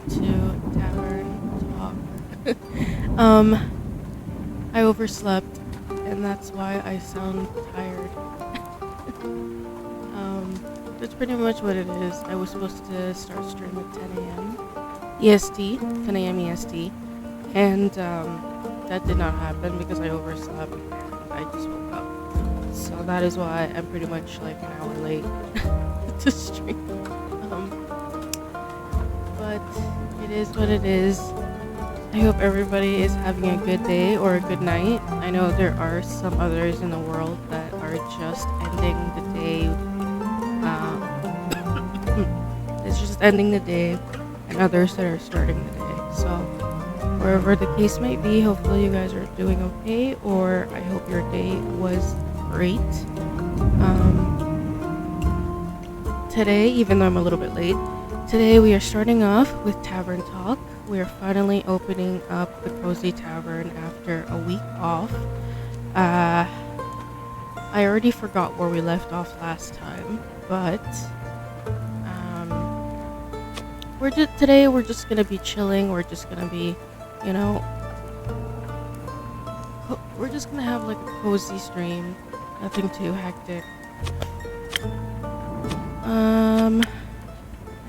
to Tavern talk. I overslept, and that's why I sound tired. That's pretty much what it is. I was supposed to start stream at 10 a.m. EST, 10 a.m. EST, and that did not happen because I overslept and I just woke up. So that is why I'm pretty much like an hour late to stream. But it is what it is. I hope everybody is having a good day or a good night. I know there are some others in the world that are just ending the day. It's just ending the day, and others that are starting the day. So wherever the case might be, hopefully you guys are doing okay, or I hope your day was great. Today, even though I'm a little bit late, today we are starting off with Tavern Talk. We are finally opening up the Cozy Tavern after a week off. I already forgot where we left off last time, but today we're just gonna be chilling. We're just gonna be, we're just gonna have like a cozy stream, nothing too hectic.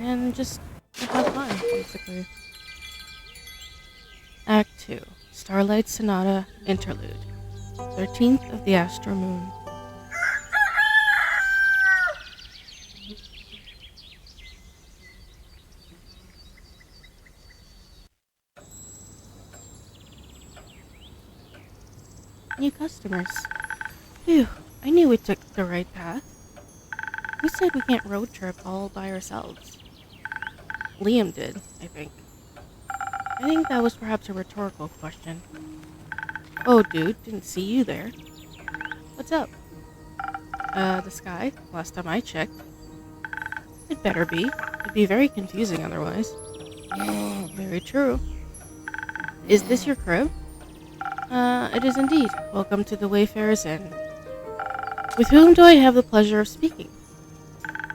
And just have fun, basically. Act 2, Starlight Sonata Interlude, 13th of the Astro Moon. New customers. Phew, I knew we took the right path. Who said we can't road trip all by ourselves? Liam did, I think. I think that was perhaps a rhetorical question. Oh, dude, didn't see you there. What's up? The sky, last time I checked. It better be. It'd be very confusing otherwise. Very true. Is this your crib? It is indeed. Welcome to the Wayfarer's Inn. With whom do I have the pleasure of speaking?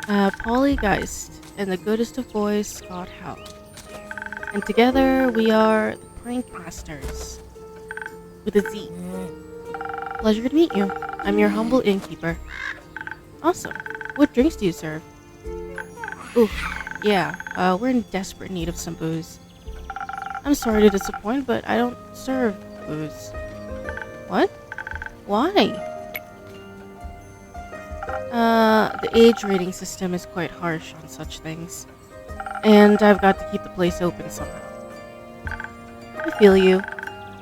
Polly Geist and the goodest of boys, Scott Howe. And together we are the Prank Masters. With a Z. Pleasure to meet you. I'm your humble innkeeper. Awesome. What drinks do you serve? Ooh, yeah, we're in desperate need of some booze. I'm sorry to disappoint, but I don't serve booze. What? Why? The age rating system is quite harsh on such things. And I've got to keep the place open somehow. I feel you.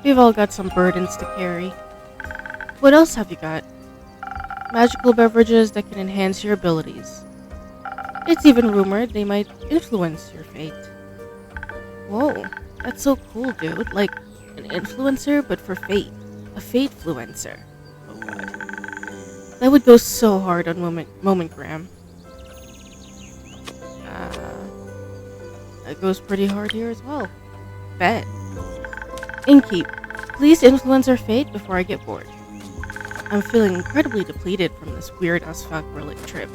We've all got some burdens to carry. What else have you got? Magical beverages that can enhance your abilities. It's even rumored they might influence your fate. Whoa, that's so cool, dude. Like, an influencer, but for fate. A fate-fluencer. Oh god. That would go so hard on Momentgram. That goes pretty hard here as well. Bet. Innkeep, please influence our fate before I get bored. I'm feeling incredibly depleted from this weird-as-fuck relic trip.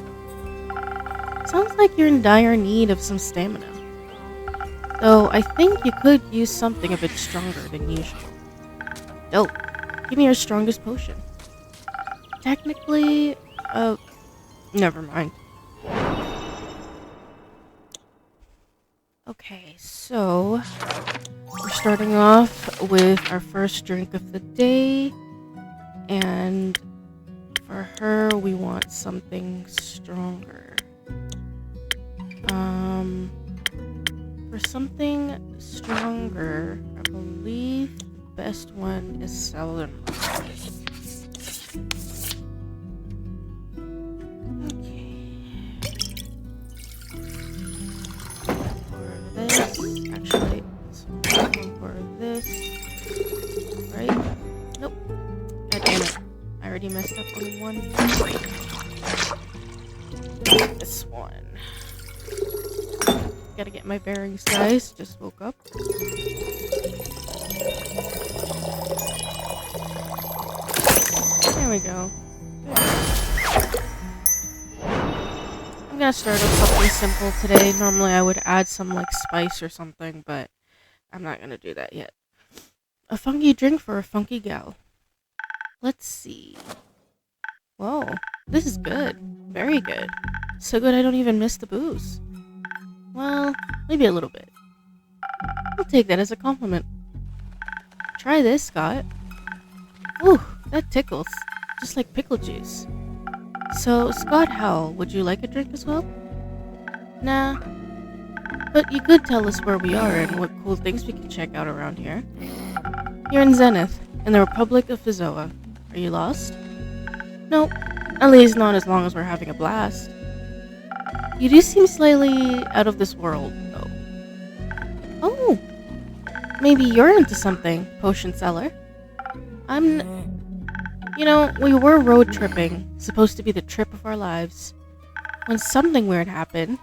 Sounds like you're in dire need of some stamina. Though I think you could use something a bit stronger than usual. Dope. Give me your strongest potion. Technically, never mind. Okay, so we're starting off with our first drink of the day, and for her, we want something stronger. For something stronger, I believe the best one is Southern Rock. Actually, for this, right? Nope. God damn it. I already messed up on one. This one. Gotta get my bearings, guys. Just woke up. There we go. I'm gonna start with something simple today. Normally I would add some like spice or something, but I'm not gonna do that yet. A funky drink for a funky gal. Let's see. Whoa, this is good. Very good. So good I don't even miss the booze. Well, maybe a little bit. I'll take that as a compliment. Try this, Scott. Ooh, that tickles. Just like pickle juice. So, Scott Howell, would you like a drink as well? Nah. But you could tell us where we are and what cool things we can check out around here. You're in Zenith, in the Republic of Fizoa. Are you lost? Nope. At least not as long as we're having a blast. You do seem slightly out of this world, though. Oh! Maybe you're into something, potion seller. You know, we were road tripping, supposed to be the trip of our lives, when something weird happened.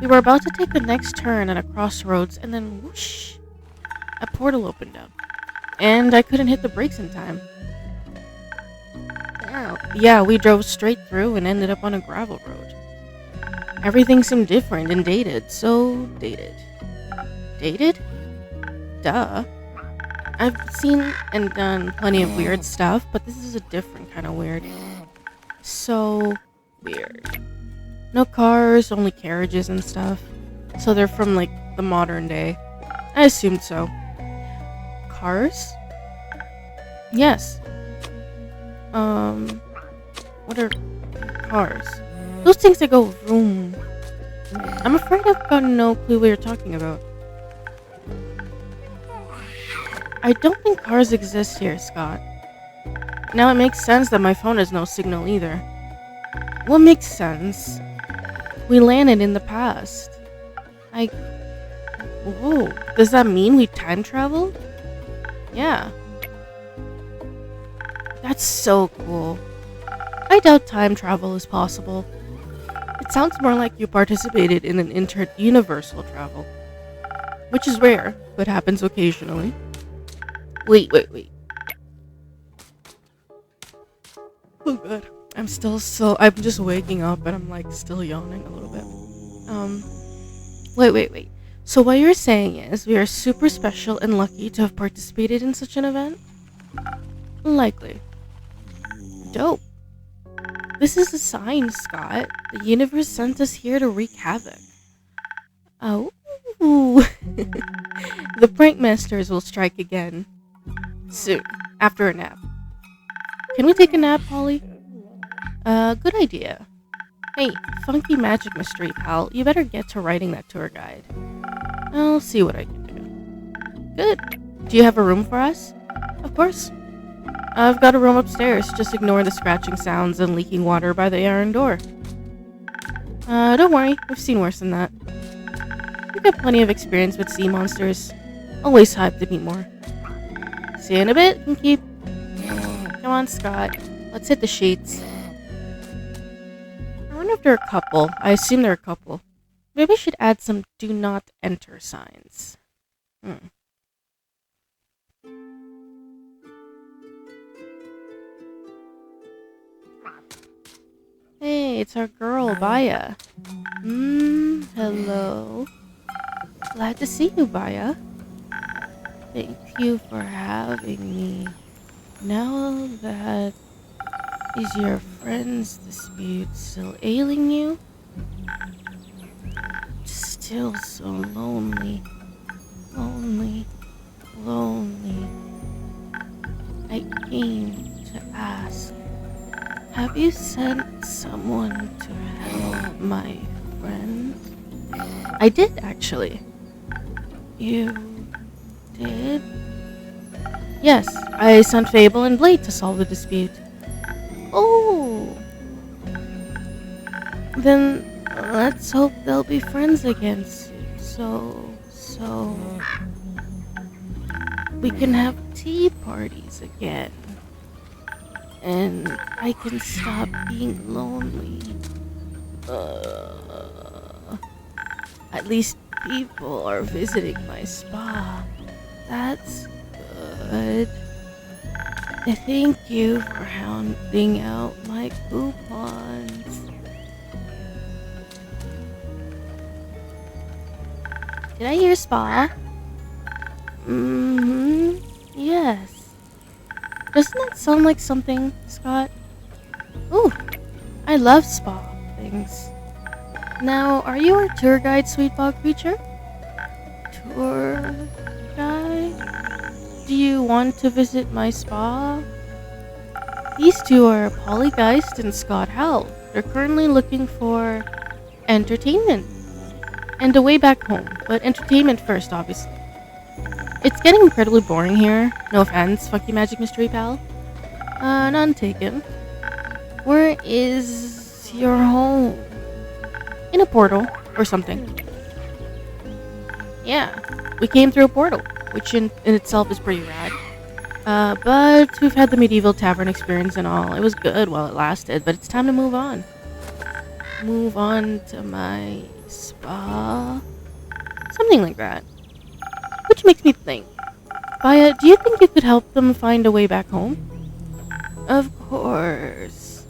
We were about to take the next turn at a crossroads, and then whoosh! A portal opened up, and I couldn't hit the brakes in time. Yeah, we drove straight through and ended up on a gravel road. Everything seemed different and dated, so dated. Dated? Duh. I've seen and done plenty of weird stuff, but this is a different kind of weird. So weird. No cars, only carriages and stuff. So they're from like the modern day. I assumed so. Cars? Yes. What are cars? Those things that go vroom. I'm afraid I've got no clue what you're talking about. I don't think cars exist here, Scott. Now it makes sense that my phone has no signal either. What makes sense? We landed in the past. Whoa, does that mean we time traveled? Yeah. That's so cool. I doubt time travel is possible. It sounds more like you participated in an inter-universal travel. Which is rare, but happens occasionally. Wait. Oh god. I'm just waking up and I'm like still yawning a little bit. Wait. So what you're saying is we are super special and lucky to have participated in such an event? Likely. Dope. This is a sign, Scott. The universe sent us here to wreak havoc. Oh. The prank masters will strike again. Soon, after a nap. Can we take a nap, Polly? Good idea. Hey, funky magic mystery pal, you better get to writing that tour guide. I'll see what I can do. Good. Do you have a room for us? Of course. I've got a room upstairs, just ignore the scratching sounds and leaking water by the iron door. Don't worry, we've seen worse than that. We've got plenty of experience with sea monsters. Always hyped to meet more. See you in a bit, and keep. Come on, Scott. Let's hit the sheets. I wonder if they're a couple. I assume they're a couple. Maybe I should add some do not enter signs. Hey, it's our girl, Baya. Hello. Glad to see you, Baya. Thank you for having me. Now that... Is your friend's dispute still ailing you? Still so lonely. Lonely. I came to ask, have you sent someone to help my friend? I did, actually. You did? Yes, I sent Fable and Blade to solve the dispute. Oh! Then let's hope they'll be friends again soon. So we can have tea parties again. And I can stop being lonely. At least people are visiting my spa. That's good. Thank you for hounding out my coupons. Did I hear spa? Mm-hmm. Yes. Doesn't that sound like something, Scott? Ooh, I love spa things. Now, are you our tour guide, Sweetbog Creature? Tour guide? Do you want to visit my spa? These two are Pollygeist and Scott Howell. They're currently looking for entertainment and a way back home, but entertainment first, obviously. It's getting incredibly boring here. No offense, Funky Magic Mystery Pal. None taken. Where is your home? In a portal or something. Yeah, we came through a portal, which in itself is pretty rad. But we've had the medieval tavern experience and all. It was good while it lasted, but it's time to move on. Move on to my spa? Something like that. Which makes me think. Baya, do you think you could help them find a way back home? Of course.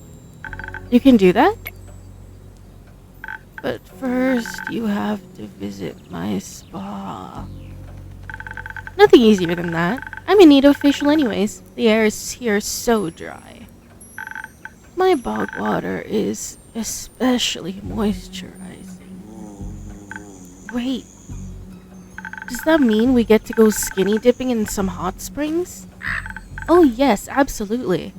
You can do that? But first, you have to visit my spa. Nothing easier than that. I'm in need of a facial anyways. The air is here so dry. My bog water is especially moisturizing. Wait. Does that mean we get to go skinny dipping in some hot springs? Oh yes, absolutely.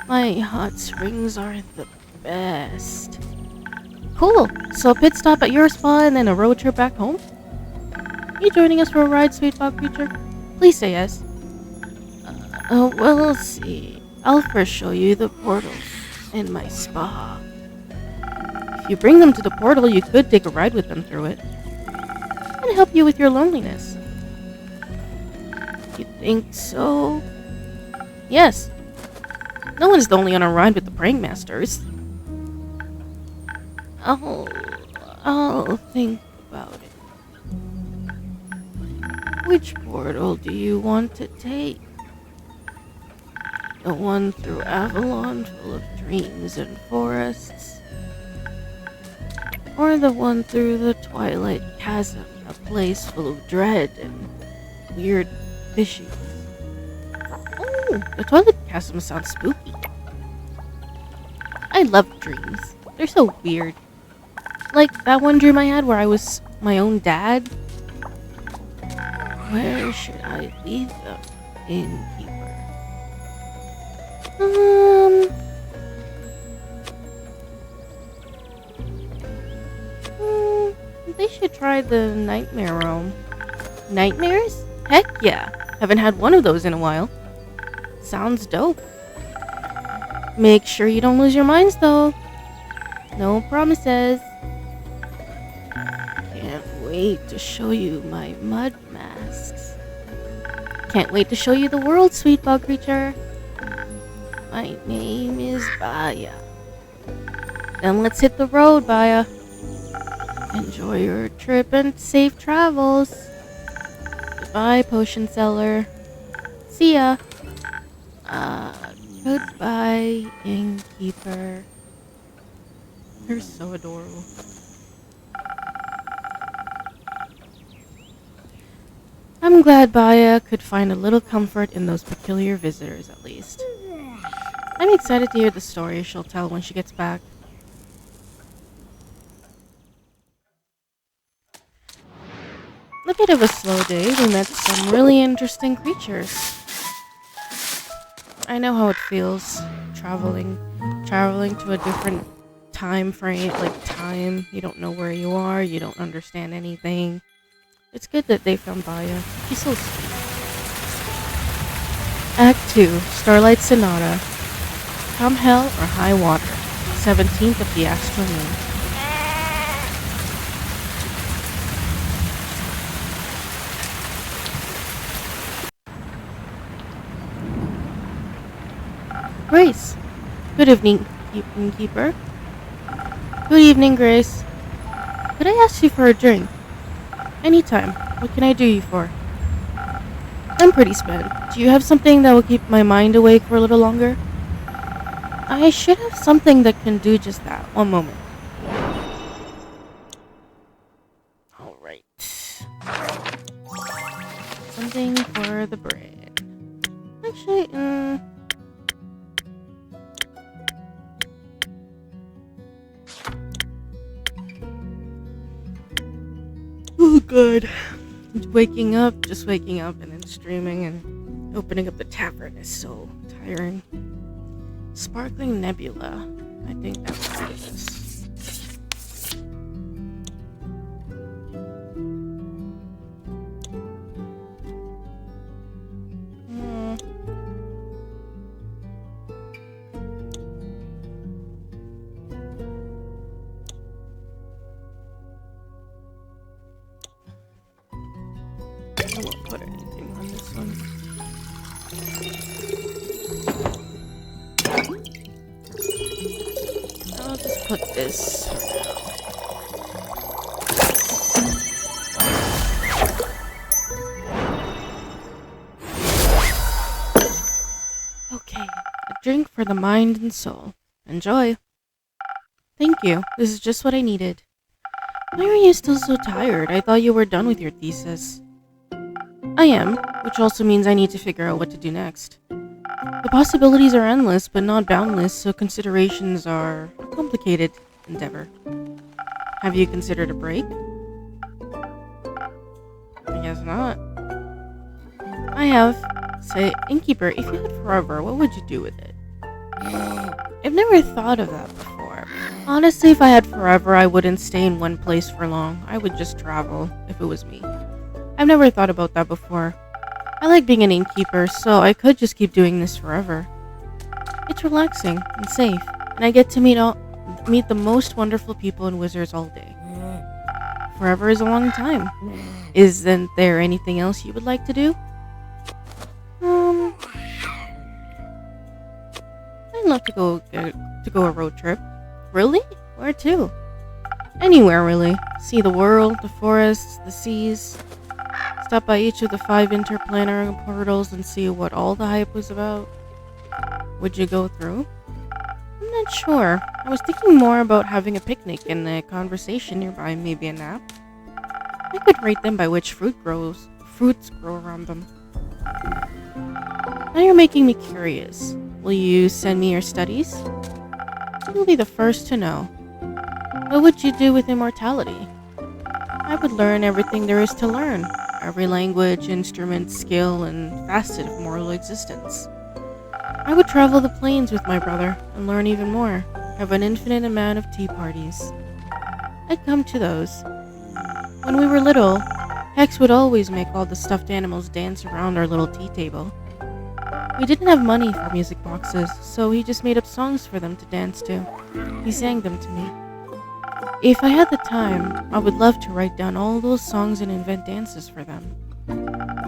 My hot springs are the best. Cool. So a pit stop at your spa and then a road trip back home? You joining us for a ride, Sweetbog Creature? Please say yes. Well, we'll see. I'll first show you the portals in my spa. If you bring them to the portal, you could take a ride with them through it. And help you with your loneliness. You think so? Yes. No one's lonely on a ride with the praying masters. I'll think about it. Which portal do you want to take? The one through Avalon full of dreams and forests? Or the one through the Twilight Chasm, a place full of dread and weird fishies? Oh, the Twilight Chasm sounds spooky. I love dreams. They're so weird. Like that one dream I had where I was my own dad. Where should I leave them, innkeeper? They should try the Nightmare Room. Nightmares? Heck yeah. Haven't had one of those in a while. Sounds dope. Make sure you don't lose your minds though. No promises. Can't wait to show you my mud masks. Can't wait to show you the world, Sweetbog Creature. My name is Baya. Then let's hit the road, Baya. Enjoy your trip and safe travels. Goodbye, potion seller. See ya. Goodbye, innkeeper. You're so adorable. I'm glad Baya could find a little comfort in those peculiar visitors, at least. I'm excited to hear the story she'll tell when she gets back. A bit of a slow day, we met some really interesting creatures. I know how it feels, traveling to a different time frame, time. You don't know where you are, you don't understand anything. It's good that they found Baya. She's so sweet. Act 2, Starlight Sonata. Come hell or high water. 17th of the astral moon. Grace. Good evening, innkeeper. Good evening, Grace. Could I ask you for a drink? Anytime. What can I do you for? I'm pretty spent. Do you have something that will keep my mind awake for a little longer? I should have something that can do just that. One moment. Alright. heading for the bread. Actually, oh god. Just waking up and then streaming and opening up the tavern is so tiring. Sparkling Nebula. I think that's what it is. I won't put anything on this one. I'll just put this for now. Okay, a drink for the mind and soul. Enjoy. Thank you. This is just what I needed. Why are you still so tired? I thought you were done with your thesis. I am, which also means I need to figure out what to do next. The possibilities are endless, but not boundless, so considerations are a complicated endeavor. Have you considered a break? I guess not. I have. Say, Innkeeper, if you had forever, what would you do with it? I've never thought of that before. Honestly, if I had forever, I wouldn't stay in one place for long. I would just travel, if it was me. I've never thought about that before. I like being an innkeeper, so I could just keep doing this forever. It's relaxing and safe, and I get to meet the most wonderful people and wizards all day. Forever is a long time. Isn't there anything else you would like to do? I'd love to go a road trip. Really? Where to? Anywhere, really. See the world, the forests, the seas. Stop by each of the 5 interplanetary portals and see what all the hype was about. Would you go through? I'm not sure. I was thinking more about having a picnic and a conversation nearby, maybe a nap. I could rate them by which fruits grow around them. Now you're making me curious. Will you send me your studies? You'll be the first to know. What would you do with immortality? I would learn everything there is to learn. Every language, instrument, skill, and facet of mortal existence. I would travel the plains with my brother and learn even more. Have an infinite amount of tea parties. I'd come to those. When we were little, Hex would always make all the stuffed animals dance around our little tea table. We didn't have money for music boxes, so he just made up songs for them to dance to. He sang them to me. If I had the time, I would love to write down all those songs and invent dances for them.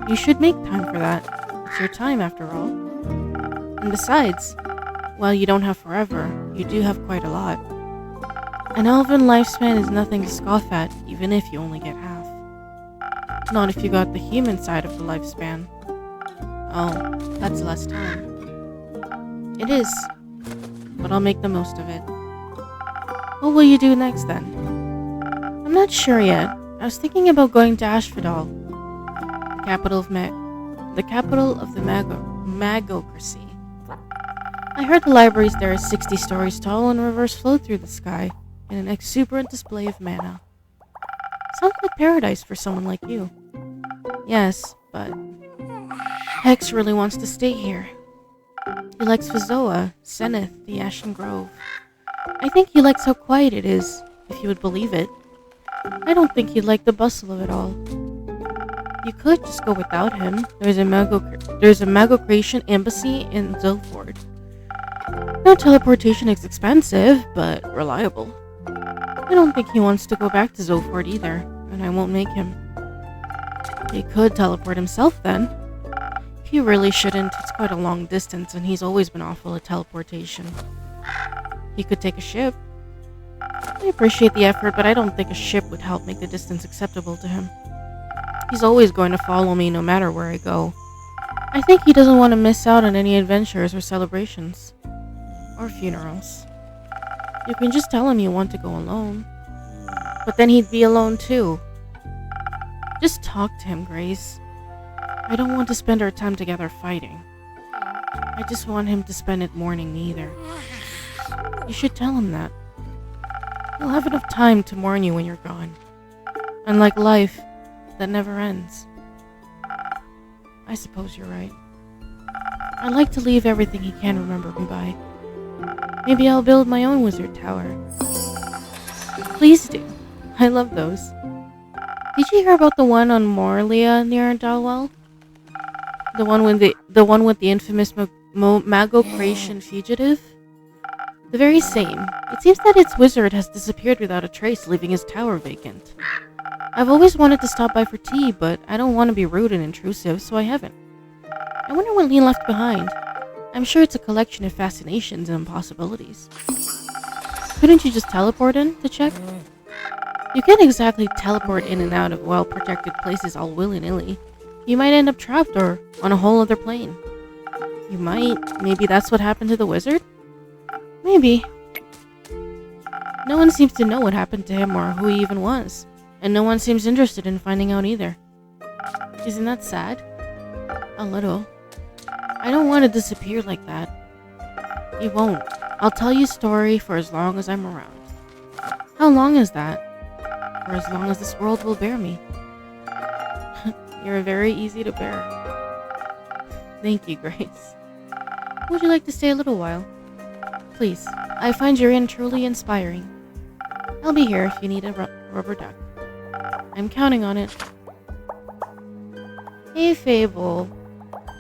You should make time for that. It's your time, after all. And besides, while you don't have forever, you do have quite a lot. An elven lifespan is nothing to scoff at, even if you only get half. Not if you got the human side of the lifespan. Oh, that's less time. It is, but I'll make the most of it. What will you do next, then? I'm not sure yet. I was thinking about going to Ashfadal, the capital of the Magocracy. I heard the libraries there are 60 stories tall and rivers flow through the sky in an exuberant display of mana. Sounds like paradise for someone like you. Yes, but Hex really wants to stay here. He likes Vizoa, Zenith, the Ashen Grove. I think he likes how quiet it is, if you would believe it. I don't think he'd like the bustle of it all. You could just go without him. There's a Magocration embassy in Zoford. No, teleportation is expensive, but reliable. I don't think he wants to go back to Zoford either, and I won't make him. He could teleport himself then. He really shouldn't. It's quite a long distance, and he's always been awful at teleportation. He could take a ship. I appreciate the effort, but I don't think a ship would help make the distance acceptable to him. He's always going to follow me no matter where I go. I think he doesn't want to miss out on any adventures or celebrations. Or funerals. You can just tell him you want to go alone. But then he'd be alone too. Just talk to him, Grace. I don't want to spend our time together fighting. I just want him to spend it mourning me either. You should tell him that. He'll have enough time to mourn you when you're gone. Unlike life, that never ends. I suppose you're right. I'd like to leave everything he can remember me by. Maybe I'll build my own wizard tower. Please do. I love those. Did you hear about the one on Morlia near Dalwell? The one with the infamous Mago-Creation fugitive? The very same. It seems that its wizard has disappeared without a trace, leaving his tower vacant. I've always wanted to stop by for tea, but I don't want to be rude and intrusive, so I haven't. I wonder what Lee left behind. I'm sure it's a collection of fascinations and impossibilities. Couldn't you just teleport in to check? You can't exactly teleport in and out of well-protected places all willy-nilly. You might end up trapped or on a whole other plane. You might. Maybe that's what happened to the wizard? Maybe. No one seems to know what happened to him or who he even was. And no one seems interested in finding out either. Isn't that sad? A little. I don't want to disappear like that. You won't. I'll tell you a story for as long as I'm around. How long is that? For as long as this world will bear me. You're very easy to bear. Thank you, Grace. Would you like to stay a little while? Please. I find your inn truly inspiring. I'll be here if you need a rubber duck. I'm counting on it. Hey, Fable.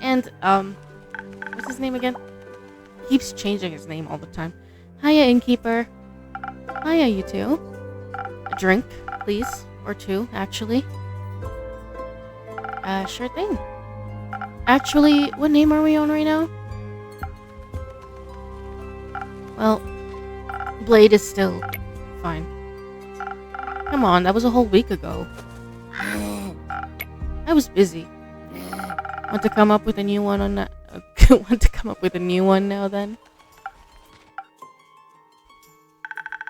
And, what's his name again? He keeps changing his name all the time. Hiya, innkeeper. Hiya, you two. A drink, please. Or two, actually. Sure thing. Actually, what name are we on right now? Well, Blade is still fine. Come on, that was a whole week ago. I was busy. Want to come up with a new one on that? Want to come up with a new one now then?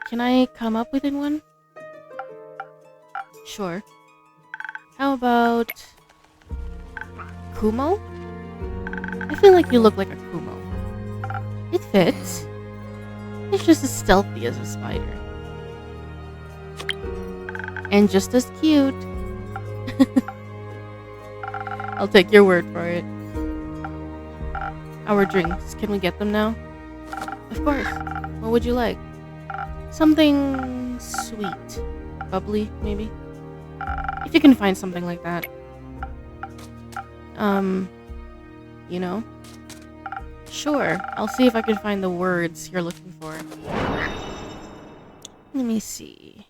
Can I come up with one? Sure. How about Kumo? I feel like you look like a Kumo. It fits. It's just as stealthy as a spider. And just as cute. I'll take your word for it. Our drinks, can we get them now? Of course. What would you like? Something sweet. Bubbly, maybe? If you can find something like that. You know? Sure, I'll see if I can find the words you're looking for. Let me see.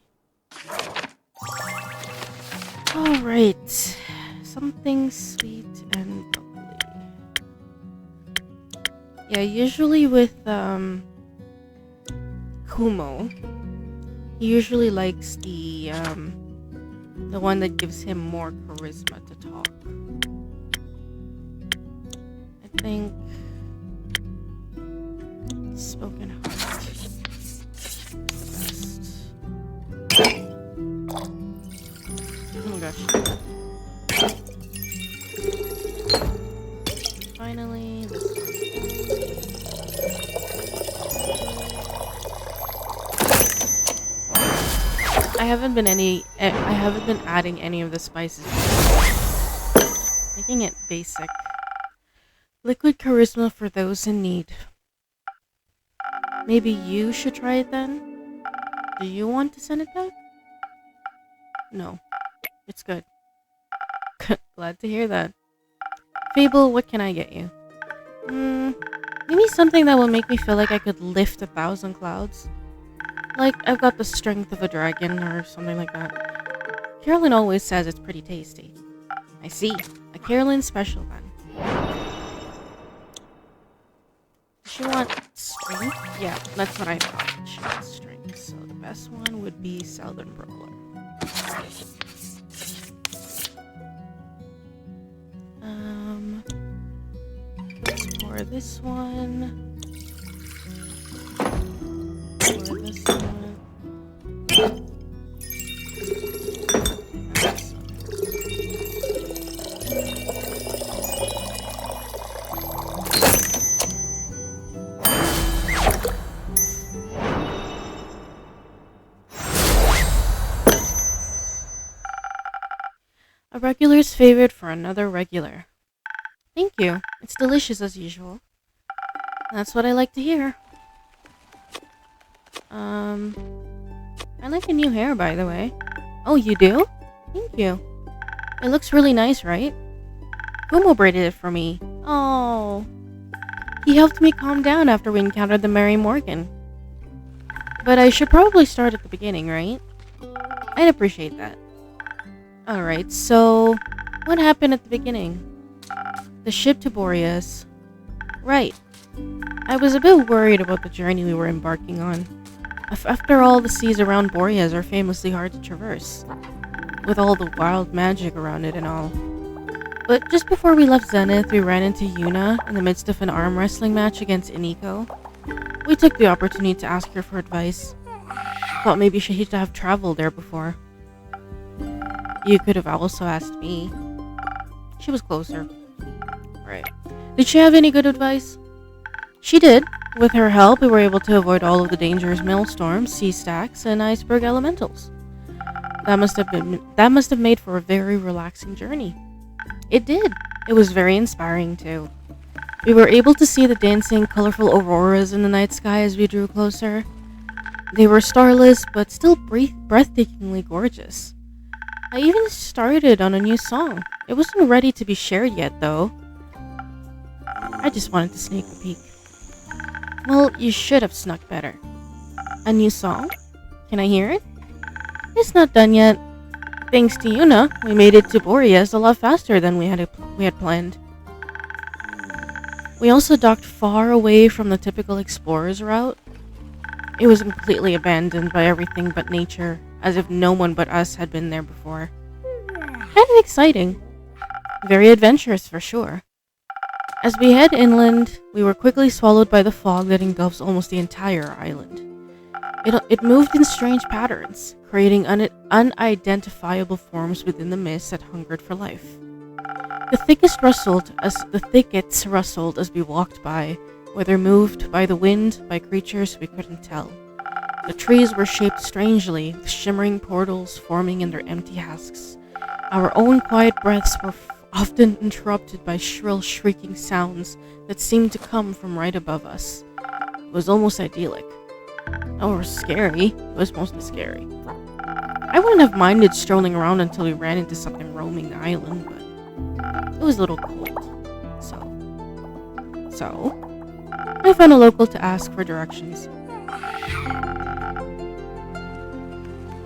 Alright. Something sweet and bubbly. Yeah, usually with, Kumo, he usually likes the one that gives him more charisma to talk. I think spoken heart. Oh my gosh. Finally, this one. I haven't been adding any of the spices. Making it basic. Liquid charisma for those in need. Maybe you should try it then? Do you want to send it back? No. It's good. Glad to hear that. Fable, what can I get you? Maybe something that will make me feel like I could lift 1,000 clouds. Like, I've got the strength of a dragon or something like that. Carolyn always says it's pretty tasty. I see. A Carolyn special then. Does she want strength? Yeah, that's what I thought. She wants strength. So the best one would be Selden Brawler. Let's pour this one. Pour this one. regular's favorite for another regular. Thank you. It's delicious as usual. That's what I like to hear. I like your new hair, by the way. Oh, you do? Thank you. It looks really nice, right? Kumo braided it for me. Oh. He helped me calm down after we encountered the Mary Morgan. But I should probably start at the beginning, right? I'd appreciate that. Alright, so what happened at the beginning? The ship to Boreas. Right. I was a bit worried about the journey we were embarking on. After all, the seas around Boreas are famously hard to traverse, with all the wild magic around it and all. But just before we left Zenith, we ran into Yuna in the midst of an arm wrestling match against Iniko. We took the opportunity to ask her for advice. Thought maybe she'd have traveled there before. You could have also asked me. She was closer. Right. Did she have any good advice? She did. With her help, we were able to avoid all of the dangerous maelstorms, sea stacks, and iceberg elementals. That must have made for a very relaxing journey. It did. It was very inspiring too. We were able to see the dancing, colorful auroras in the night sky as we drew closer. They were starless, but still breathtakingly gorgeous. I even started on a new song. It wasn't ready to be shared yet, though. I just wanted to sneak a peek. Well, you should have snuck better. A new song? Can I hear it? It's not done yet. Thanks to Yuna, we made it to Boreas a lot faster than we had planned. We also docked far away from the typical explorer's route. It was completely abandoned by everything but nature, as if no one but us had been there before. Kind of exciting. Very adventurous for sure. As we head inland, we were quickly swallowed by the fog that engulfs almost the entire island. It moved in strange patterns, creating unidentifiable forms within the mist that hungered for life. The thickets rustled as we walked by, whether moved by the wind, by creatures we couldn't tell. The trees were shaped strangely, with shimmering portals forming in their empty husks. Our own quiet breaths were often interrupted by shrill, shrieking sounds that seemed to come from right above us. It was almost idyllic. Or scary. It was mostly scary. I wouldn't have minded strolling around until we ran into something roaming the island, but it was a little cold. So, I found a local to ask for directions.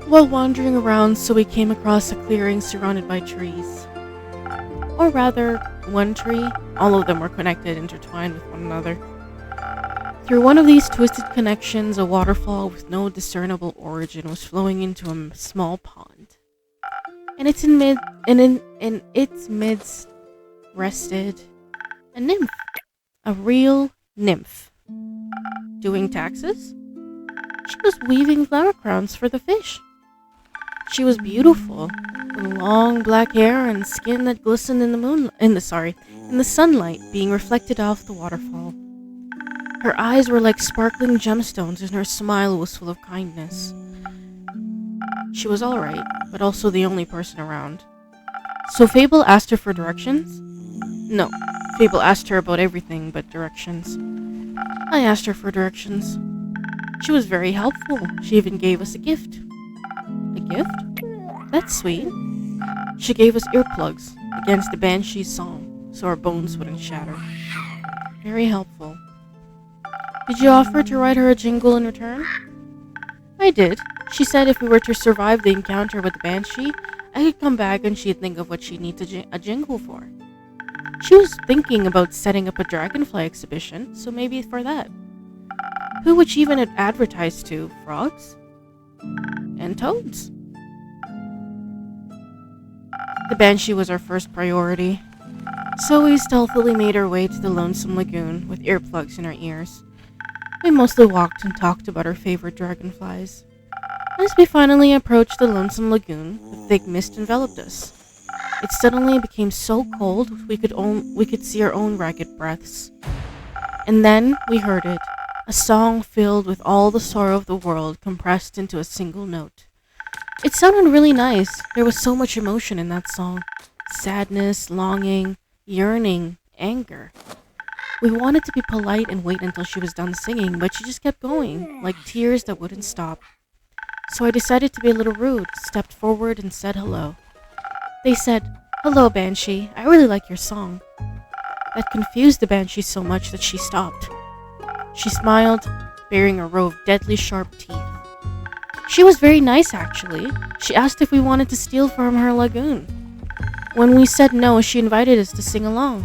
While wandering around, we came across a clearing surrounded by trees. Or rather, one tree. All of them were connected, intertwined with one another. Through one of these twisted connections, a waterfall with no discernible origin was flowing into a small pond. And in its midst rested a nymph. A real nymph. Doing taxes? She was weaving flower crowns for the fish. She was beautiful, with long black hair and skin that glistened in the sunlight being reflected off the waterfall. Her eyes were like sparkling gemstones and her smile was full of kindness. She was alright, but also the only person around. So Fable asked her for directions? No, Fable asked her about everything but directions. I asked her for directions. She was very helpful. She even gave us a gift. A gift? That's sweet. She gave us earplugs against the Banshee's song, so our bones wouldn't shatter. Very helpful. Did you offer to write her a jingle in return? I did. She said if we were to survive the encounter with the Banshee, I could come back and she'd think of what she'd need a jingle for. She was thinking about setting up a dragonfly exhibition, so maybe for that. Who would she even advertise to? Frogs? And toads? The Banshee was our first priority, so we stealthily made our way to the Lonesome Lagoon with earplugs in our ears. We mostly walked and talked about our favorite dragonflies. As we finally approached the Lonesome Lagoon, the thick mist enveloped us. It suddenly became so cold we could see our own ragged breaths. And then we heard it, a song filled with all the sorrow of the world compressed into a single note. It sounded really nice. There was so much emotion in that song. sadness, longing, yearning, anger. We wanted to be polite and wait until she was done singing, but she just kept going, like tears that wouldn't stop. So I decided to be a little rude, stepped forward and said hello. They said, "Hello, Banshee, I really like your song." That confused the Banshee so much that she stopped. She smiled, bearing a row of deadly sharp teeth. She was very nice, actually. She asked if we wanted to steal from her lagoon. When we said no, she invited us to sing along.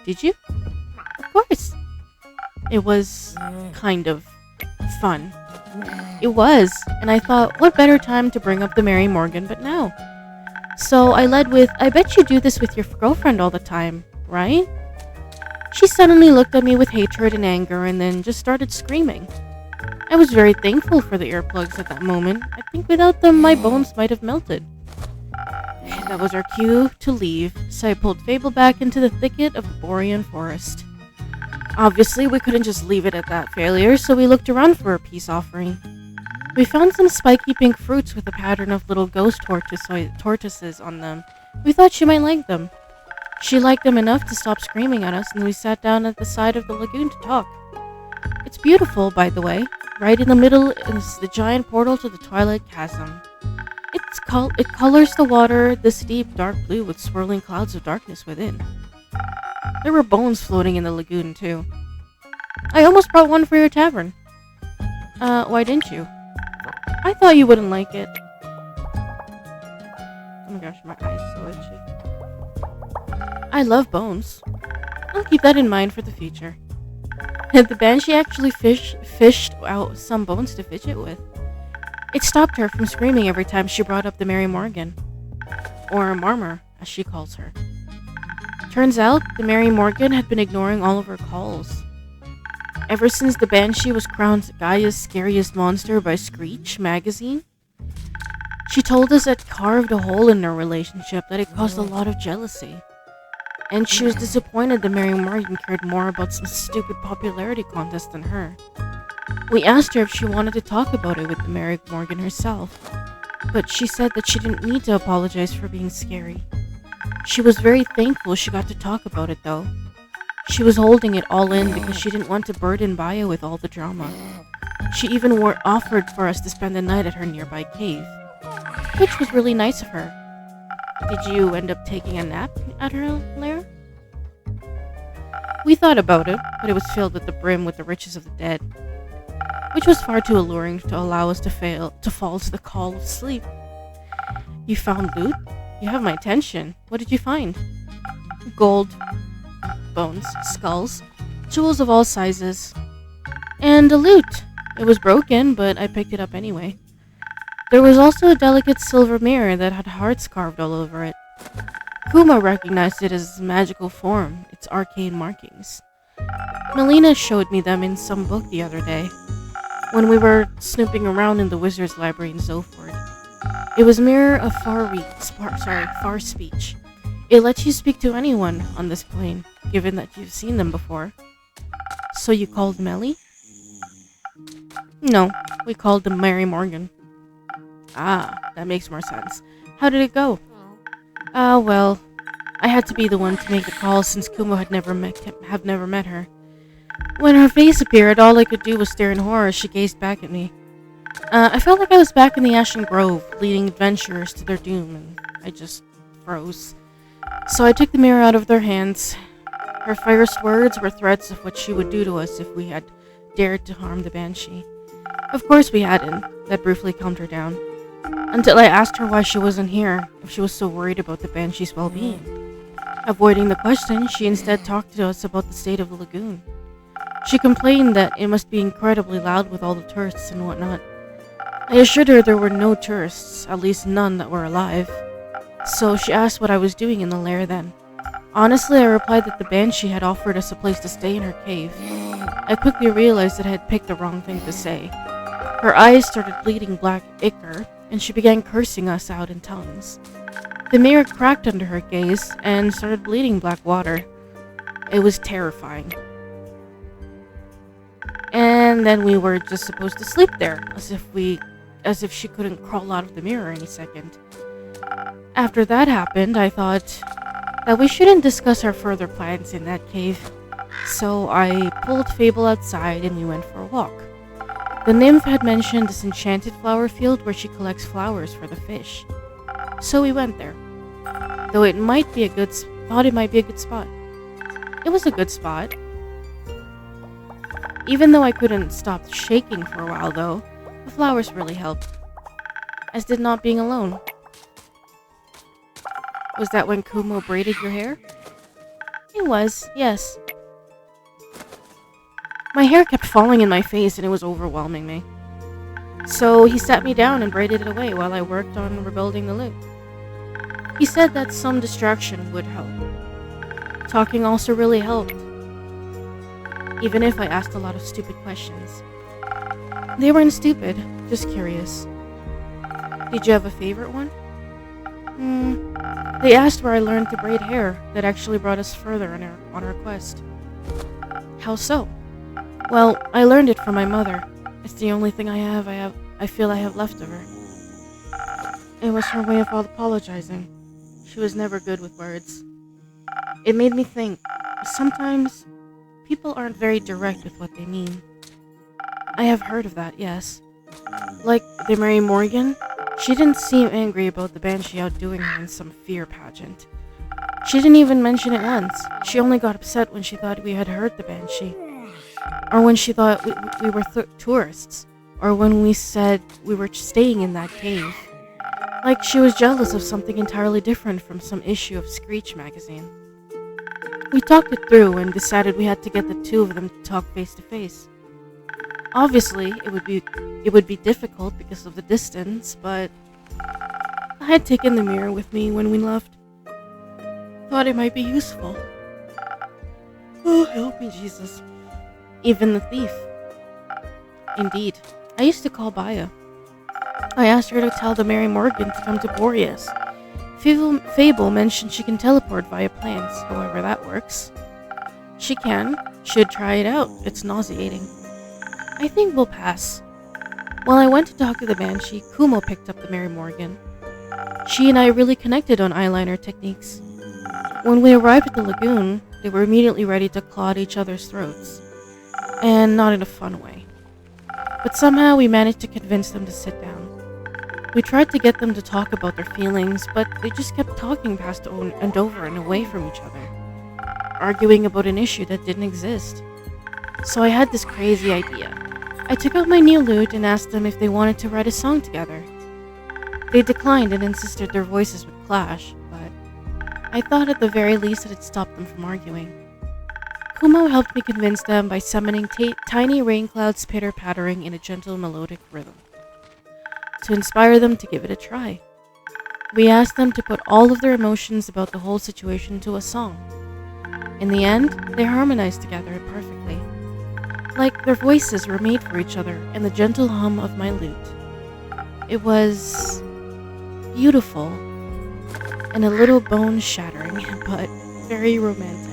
Did you? Of course. It was kind of fun. It was, and I thought, what better time to bring up the Mary Morgan but now? So I led with, "I bet you do this with your girlfriend all the time, right?" She suddenly looked at me with hatred and anger and then just started screaming. I was very thankful for the earplugs at that moment. I think without them, my bones might have melted. That was our cue to leave, so I pulled Fable back into the thicket of the Borean forest. Obviously, we couldn't just leave it at that failure, so we looked around for a peace offering. We found some spiky pink fruits with a pattern of little ghost tortoises on them. We thought she might like them. She liked them enough to stop screaming at us, and we sat down at the side of the lagoon to talk. It's beautiful, by the way. Right in the middle is the giant portal to the Twilight Chasm. It colors the water this deep dark blue with swirling clouds of darkness within. There were bones floating in the lagoon, too. I almost brought one for your tavern. Why didn't you? I thought you wouldn't like it. Oh my gosh, my eyes so itchy. I love bones. I'll keep that in mind for the future. The Banshee actually fished out some bones to fidget with. It stopped her from screaming every time she brought up the Mary Morgan. Or Marmor, as she calls her. Turns out, the Mary Morgan had been ignoring all of her calls. Ever since the Banshee was crowned Gaia's scariest monster by Screech magazine, she told us it carved a hole in their relationship that it caused a lot of jealousy. And she was disappointed that Mary Morgan cared more about some stupid popularity contest than her. We asked her if she wanted to talk about it with the Mary Morgan herself, but she said that she didn't need to apologize for being scary. She was very thankful she got to talk about it, though. She was holding it all in because she didn't want to burden Baya with all the drama. She even offered for us to spend the night at her nearby cave, which was really nice of her. Did you end up taking a nap at her lair? We thought about it, but it was filled with the brim with the riches of the dead, which was far too alluring to allow us to fall to the call of sleep. You found loot? You have my attention. What did you find? Gold, bones, skulls, jewels of all sizes, and a lute. It was broken, but I picked it up anyway. There was also a delicate silver mirror that had hearts carved all over it. Kuma recognized it as its magical form, its arcane markings. Melina showed me them in some book the other day, when we were snooping around in the wizard's library in Zoford. It was mirror of far speech. It lets you speak to anyone on this plane, given that you've seen them before. So you called Melly? No, we called them Mary Morgan. Ah, that makes more sense. How did it go? Well, I had to be the one to make the call since Kumo had never met her. When her face appeared, all I could do was stare in horror as she gazed back at me. I felt like I was back in the Ashen Grove, leading adventurers to their doom, and I just froze. So I took the mirror out of their hands. Her first words were threats of what she would do to us if we had dared to harm the Banshee. Of course we hadn't. That briefly calmed her down. Until I asked her why she wasn't here, if she was so worried about the Banshee's well-being. Avoiding the question, she instead talked to us about the state of the lagoon. She complained that it must be incredibly loud with all the tourists and whatnot. I assured her there were no tourists, at least none that were alive. So she asked what I was doing in the lair then. Honestly, I replied that the Banshee had offered us a place to stay in her cave. I quickly realized that I had picked the wrong thing to say. Her eyes started bleeding black ichor, and she began cursing us out in tongues. The mirror cracked under her gaze and started bleeding black water. It was terrifying. And then we were just supposed to sleep there, as if she couldn't crawl out of the mirror any second. After that happened, I thought that we shouldn't discuss our further plans in that cave. So I pulled Fable outside and we went for a walk. The nymph had mentioned this enchanted flower field where she collects flowers for the fish. So we went there. Though it might be a good spot. It was a good spot. Even though I couldn't stop shaking for a while though, the flowers really helped. As did not being alone. Was that when Kumo braided your hair? It was, yes. My hair kept falling in my face and it was overwhelming me. So he sat me down and braided it away while I worked on rebuilding the lute. He said that some distraction would help. Talking also really helped. Even if I asked a lot of stupid questions. They weren't stupid, just curious. Did you have a favorite one? They asked where I learned to braid hair. That actually brought us further on our quest. How so? Well, I learned it from my mother. It's the only thing I feel I have left of her. It was her way of apologizing. She was never good with words. It made me think, sometimes people aren't very direct with what they mean. I have heard of that, yes. Like the Mary Morgan, she didn't seem angry about the banshee outdoing her in some fear pageant. She didn't even mention it once. She only got upset when she thought we had hurt the banshee. Or when she thought we were tourists. Or when we said we were staying in that cave. Like she was jealous of something entirely different from some issue of Screech magazine. We talked it through and decided we had to get the two of them to talk face to face. Obviously, it would be difficult because of the distance, but I had taken the mirror with me when we left. Thought it might be useful. Oh, help me, Jesus. Even the thief. Indeed, I used to call Baya. I asked her to tell the Mary Morgan to come to Boreas. Fable mentioned she can teleport via plants, however that works. She can. Should try it out. It's nauseating. I think we'll pass. While I went to talk to the banshee, Kumo picked up the Mary Morgan. She and I really connected on eyeliner techniques. When we arrived at the lagoon, they were immediately ready to claw at each other's throats. And not in a fun way. But somehow we managed to convince them to sit down. We tried to get them to talk about their feelings, but they just kept talking past and over and away from each other, arguing about an issue that didn't exist. So I had this crazy idea. I took out my new lute and asked them if they wanted to write a song together. They declined and insisted their voices would clash, but I thought at the very least that it stopped them from arguing. Kumo helped me convince them by summoning tiny rain clouds pitter-pattering in a gentle melodic rhythm, to inspire them to give it a try. We asked them to put all of their emotions about the whole situation to a song. In the end, they harmonized together perfectly. Like their voices were made for each other and the gentle hum of my lute. It was beautiful and a little bone-shattering, but very romantic.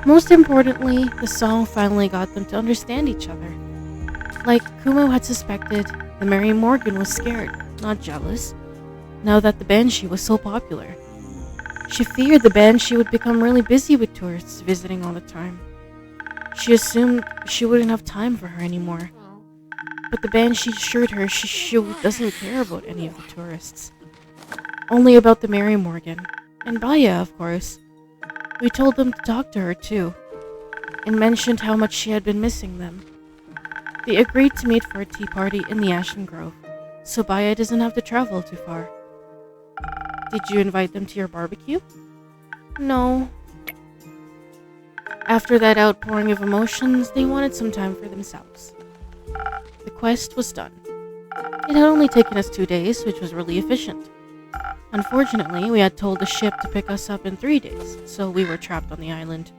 Most importantly, the song finally got them to understand each other. Like Kumo had suspected, the Mary Morgan was scared, not jealous, now that the banshee was so popular. She feared the banshee would become really busy with tourists visiting all the time. She assumed she wouldn't have time for her anymore. But the banshee assured her she doesn't care about any of the tourists. Only about the Mary Morgan. And Baya, of course. We told them to talk to her too, and mentioned how much she had been missing them. They agreed to meet for a tea party in the Ashen Grove, so Baya doesn't have to travel too far. Did you invite them to your barbecue? No. After that outpouring of emotions, they wanted some time for themselves. The quest was done. It had only taken us 2 days, which was really efficient. Unfortunately, we had told the ship to pick us up in 3 days, so we were trapped on the island.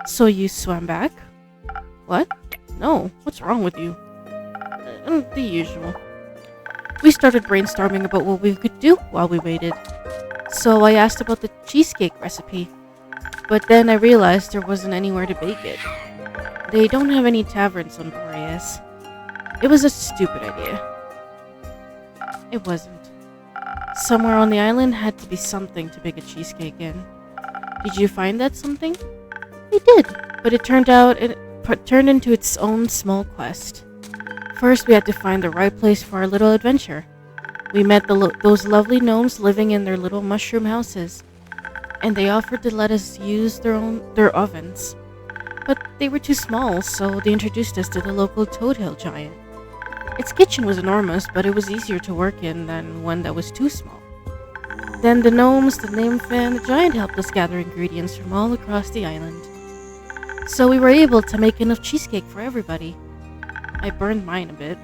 So you swam back? What? No, what's wrong with you? The usual. We started brainstorming about what we could do while we waited. So I asked about the cheesecake recipe, but then I realized there wasn't anywhere to bake it. They don't have any taverns on Boreas. It was a stupid idea. It wasn't. Somewhere on the island had to be something to bake a cheesecake in. Did you find that something? We did, but it turned into its own small quest. First, we had to find the right place for our little adventure. We met those lovely gnomes living in their little mushroom houses, and they offered to let us use their ovens. But they were too small, so they introduced us to the local Toad Hill giant. Its kitchen was enormous, but it was easier to work in than one that was too small. Then the gnomes, the nymph, and the giant helped us gather ingredients from all across the island. So we were able to make enough cheesecake for everybody. I burned mine a bit.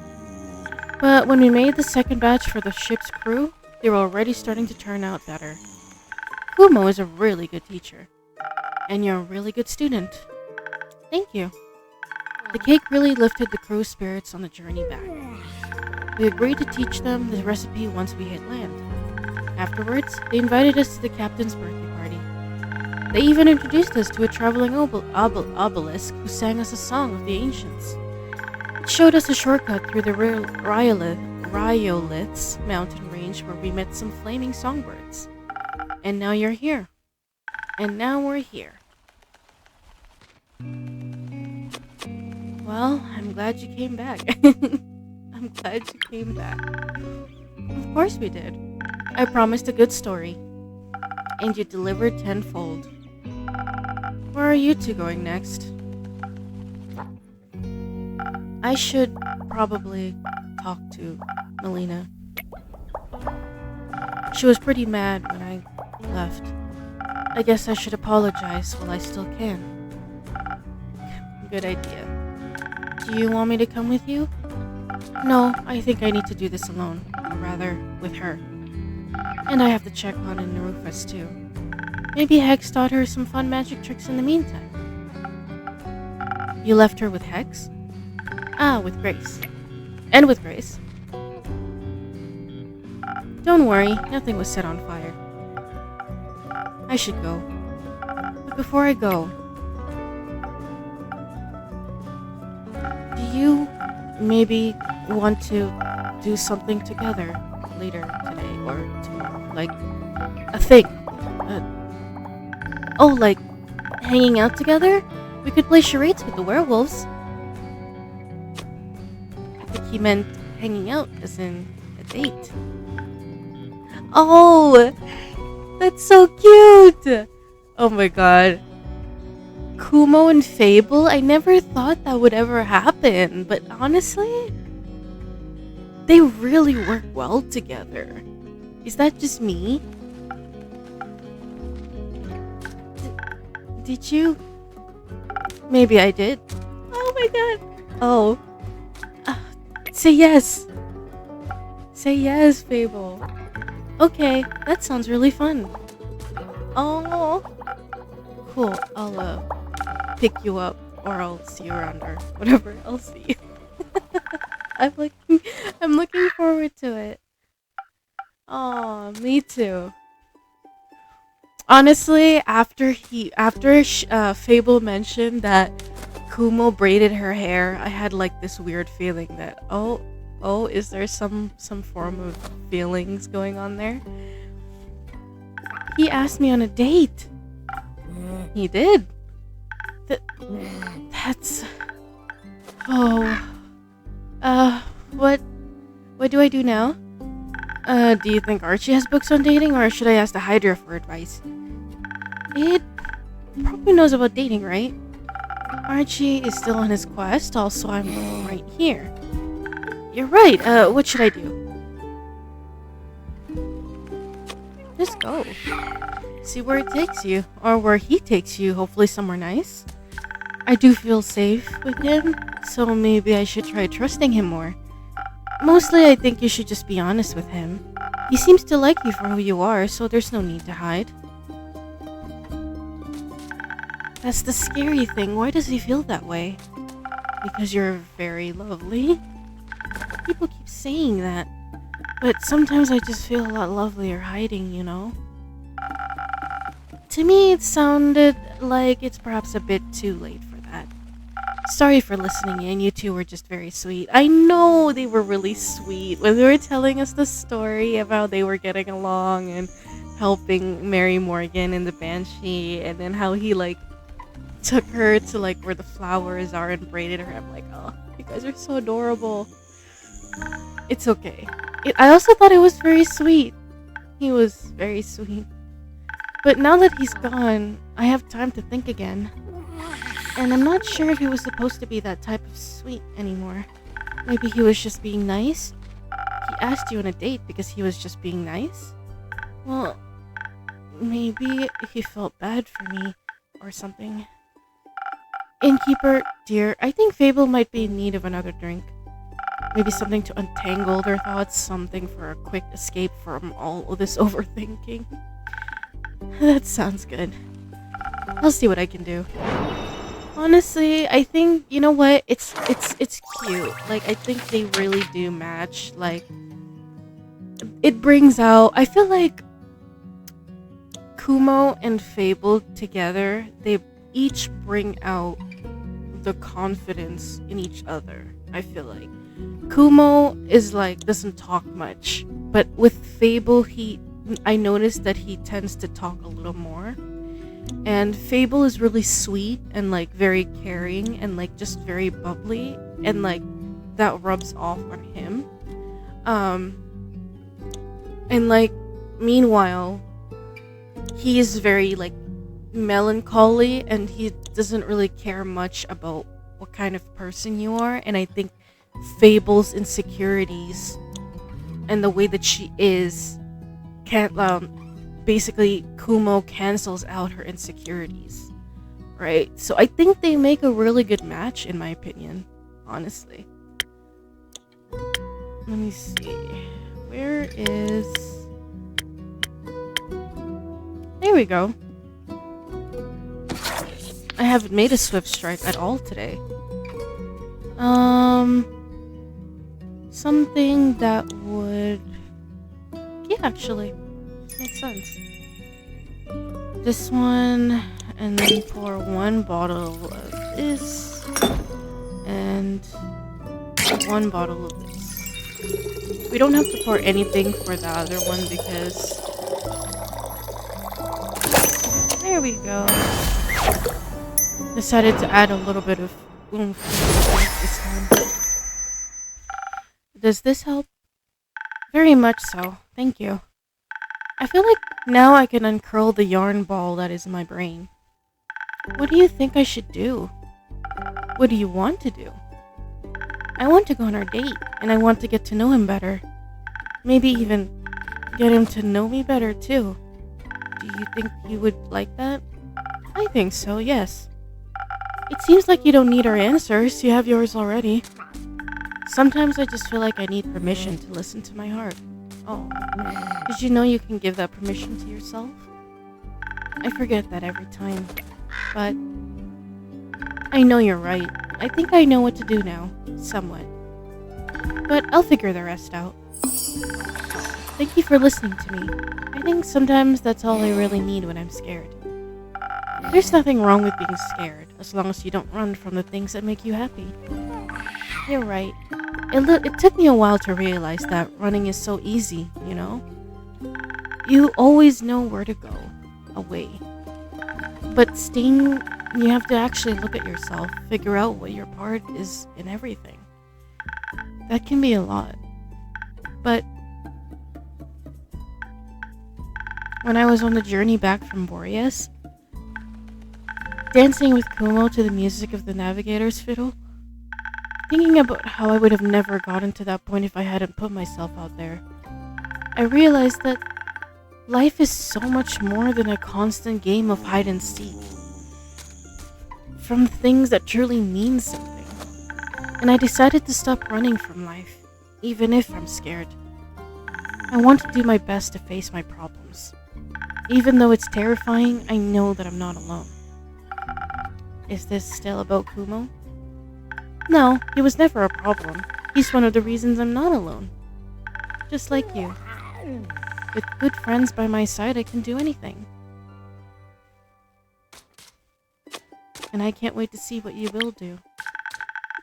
But when we made the second batch for the ship's crew, they were already starting to turn out better. Kumo is a really good teacher. And you're a really good student. Thank you. The cake really lifted the crew's spirits on the journey back. We agreed to teach them the recipe once we hit land. Afterwards, they invited us to the captain's birthday party. They even introduced us to a traveling obelisk who sang us a song of the ancients. It showed us a shortcut through the Rhyoliths mountain range where we met some flaming songbirds. And now you're here. And now we're here. Well, I'm glad you came back. I'm glad you came back. Of course we did. I promised a good story. And you delivered tenfold. Where are you two going next? I should probably talk to Melina. She was pretty mad when I left. I guess I should apologize while I still can. Good idea. Do you want me to come with you? No, I think I need to do this alone. Or rather, with her. And I have to check on Rufus too. Maybe Hex taught her some fun magic tricks in the meantime. You left her with Hex? Ah, with Grace. And with Grace. Don't worry, nothing was set on fire. I should go. But before I go, do you maybe want to do something together later today or tomorrow? Like, a thing. Like hanging out together? We could play charades with the werewolves. I think he meant hanging out as in a date. Oh, that's so cute! Oh my god. Kumo and Fable? I never thought that would ever happen, but honestly, they really work well together. Is that just me? Did you? Maybe I did. Oh my god. Oh. Say yes. Say yes, Fable. Okay, that sounds really fun. Oh. Cool. I'll pick you up, or I'll see you around, or whatever. I'll see you. I'm looking forward to it. Oh, me too. Honestly, after Fable mentioned that Kumo braided her hair, I had like this weird feeling that oh, is there some form of feelings going on there? He asked me on a date. He did. That's what do I do now? Do you think Archie has books on dating, or should I ask the Hydra for advice? It probably knows about dating, right? Archie is still on his quest, also I'm right here. You're right, what should I do? Just go. See where it takes you, or where he takes you, hopefully somewhere nice. I do feel safe with him, so maybe I should try trusting him more. Mostly, I think you should just be honest with him. He seems to like you for who you are, so there's no need to hide. That's the scary thing. Why does he feel that way? Because you're very lovely? People keep saying that, but sometimes I just feel a lot lovelier hiding, you know? To me, it sounded like it's perhaps a bit too late for that. Sorry for listening in. You two were just very sweet. I know they were really sweet when they were telling us the story of how they were getting along and helping Mary Morgan in the Banshee, and then how he like took her to like where the flowers are and braided her. I'm like, oh, you guys are so adorable. It's okay. I also thought it was very sweet. He was very sweet. But now that he's gone, I have time to think again. And I'm not sure if he was supposed to be that type of sweet anymore. Maybe he was just being nice? He asked you on a date because he was just being nice? Well, maybe he felt bad for me or something. Innkeeper, dear, I think Fable might be in need of another drink. Maybe something to untangle their thoughts, something for a quick escape from all of this overthinking. That sounds good. I'll see what I can do. Honestly, I think, you know what, it's cute. Like, I think they really do match. Like, it brings out, I feel like Kumo and Fable together, they each bring out the confidence in each other. I feel like Kumo is like, doesn't talk much, but with Fable, I noticed that he tends to talk a little more. And Fable is really sweet and like very caring and like just very bubbly, and like that rubs off on him. And like meanwhile, he is very like melancholy, and he doesn't really care much about what kind of person you are. And I think Fable's insecurities and the way that she is can't basically Kumo cancels out her insecurities, right? So I think they make a really good match, in my opinion, honestly. Let me see. Where is... There we go. I haven't made a swift strike at all today. Something that would... Yeah, actually. Makes sense. This one, and then pour one bottle of this, and one bottle of this. We don't have to pour anything for the other one because... There we go. Decided to add a little bit of oomph this time. Does this help? Very much so. Thank you. I feel like now I can uncurl the yarn ball that is in my brain. What do you think I should do? What do you want to do? I want to go on our date, and I want to get to know him better. Maybe even get him to know me better too. Do you think you would like that? I think so, yes. It seems like you don't need our answers, you have yours already. Sometimes I just feel like I need permission to listen to my heart. Oh, did you know you can give that permission to yourself? I forget that every time, but I know you're right. I think I know what to do now, somewhat. But I'll figure the rest out. Thank you for listening to me. I think sometimes that's all I really need when I'm scared. There's nothing wrong with being scared, as long as you don't run from the things that make you happy. You're right. It took me a while to realize that running is so easy, you know? You always know where to go, away. But staying, you have to actually look at yourself, figure out what your part is in everything. That can be a lot. But when I was on the journey back from Boreas, dancing with Kumo to the music of the Navigator's fiddle, thinking about how I would have never gotten to that point if I hadn't put myself out there, I realized that life is so much more than a constant game of hide and seek. From things that truly mean something. And I decided to stop running from life, even if I'm scared. I want to do my best to face my problems. Even though it's terrifying, I know that I'm not alone. Is this still about Kumo? No, he was never a problem. He's one of the reasons I'm not alone. Just like you. With good friends by my side, I can do anything. And I can't wait to see what you will do.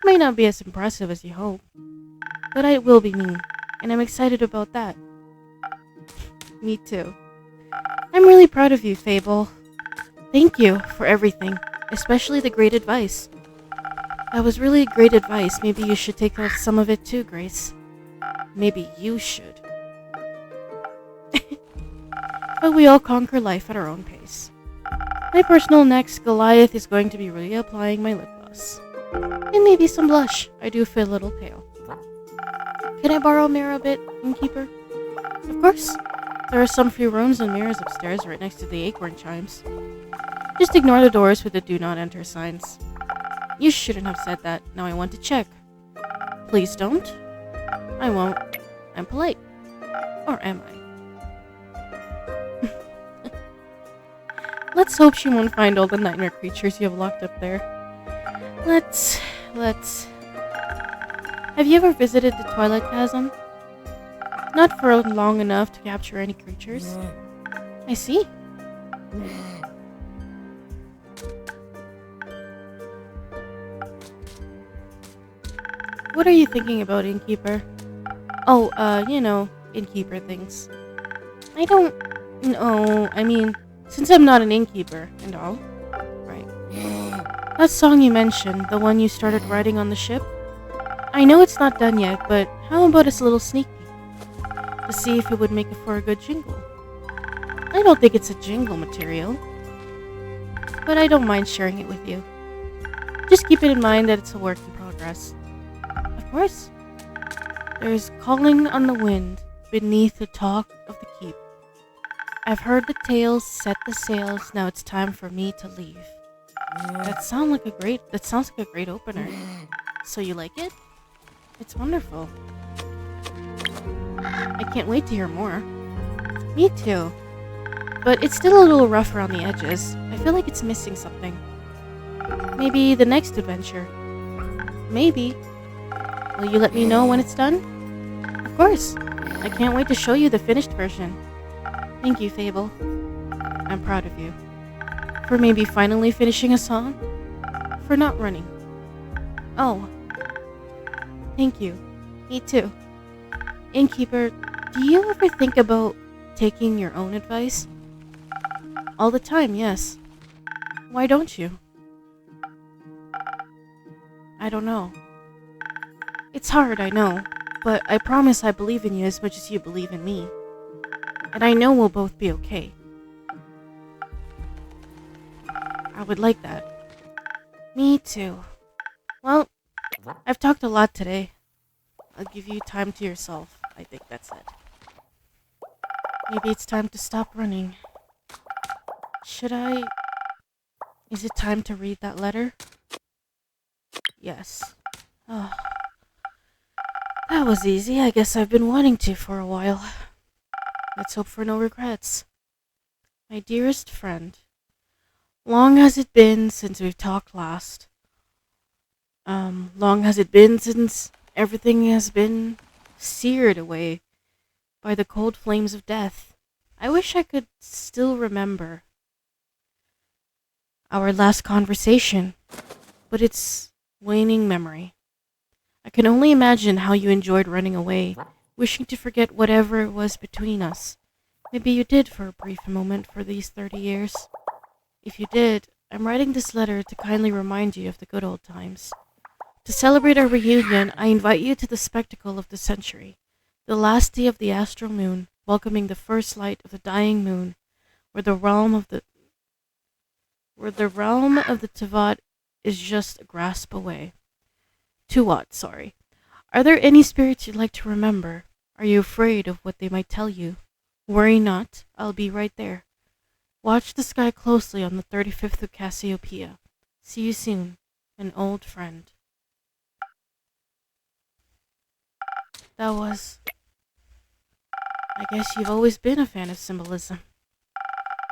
might not be as impressive as you hope, but I will be me, and I'm excited about that. Me too. I'm really proud of you, Fable. Thank you for everything, especially the great advice. That was really great advice. Maybe you should take some of it too, Grace. Maybe you should. But we all conquer life at our own pace. My personal next Goliath is going to be really applying my lip gloss. And maybe some blush. I do feel a little pale. Can I borrow a mirror a bit, innkeeper? Of course. There are some free rooms and mirrors upstairs right next to the acorn chimes. Just ignore the doors with the do not enter signs. You shouldn't have said that. Now I want to check. Please don't. I won't. I'm polite. Or am I? Let's hope she won't find all the nightmare creatures you have locked up there. Let's... Have you ever visited the Twilight Chasm? Not for long enough to capture any creatures. I see. What are you thinking about, innkeeper? Oh, innkeeper things. I don't know. I mean, since I'm not an innkeeper and all. Right. That song you mentioned, the one you started writing on the ship? I know it's not done yet, but how about a little sneak peek? To see if it would make it for a good jingle. I don't think it's a jingle material, but I don't mind sharing it with you. Just keep it in mind that it's a work in progress. Of course. There's calling on the wind beneath the talk of the keep. I've heard the tales, set the sails, now it's time for me to leave. That sounds like a great opener. So you like it? It's wonderful. I can't wait to hear more. Me too. But it's still a little rough around the edges. I feel like it's missing something. Maybe the next adventure. Maybe. Will you let me know when it's done? Of course. I can't wait to show you the finished version. Thank you, Fable. I'm proud of you. For maybe finally finishing a song? For not running. Oh. Thank you. Me too. Innkeeper, do you ever think about taking your own advice? All the time, yes. Why don't you? I don't know. It's hard, I know, but I promise I believe in you as much as you believe in me. And I know we'll both be okay. I would like that. Me too. Well, I've talked a lot today. I'll give you time to yourself. I think that's it. Maybe it's time to stop running. Should I... Is it time to read that letter? Yes. Oh. That was easy. I guess I've been wanting to for a while. Let's hope for no regrets. My dearest friend, long has it been since we've talked last. Long has it been since everything has been seared away by the cold flames of death. I wish I could still remember our last conversation, but it's waning memory. I can only imagine how you enjoyed running away, wishing to forget whatever it was between us. Maybe you did for a brief moment for these 30 years. If you did, I'm writing this letter to kindly remind you of the good old times. To celebrate our reunion, I invite you to the spectacle of the century, the last day of the astral moon, welcoming the first light of the dying moon, where the realm of the Tivat is just a grasp away. Tuat, sorry. Are there any spirits you'd like to remember? Are you afraid of what they might tell you? Worry not, I'll be right there. Watch the sky closely on the 35th of Cassiopeia. See you soon, an old friend. That was... I guess you've always been a fan of symbolism.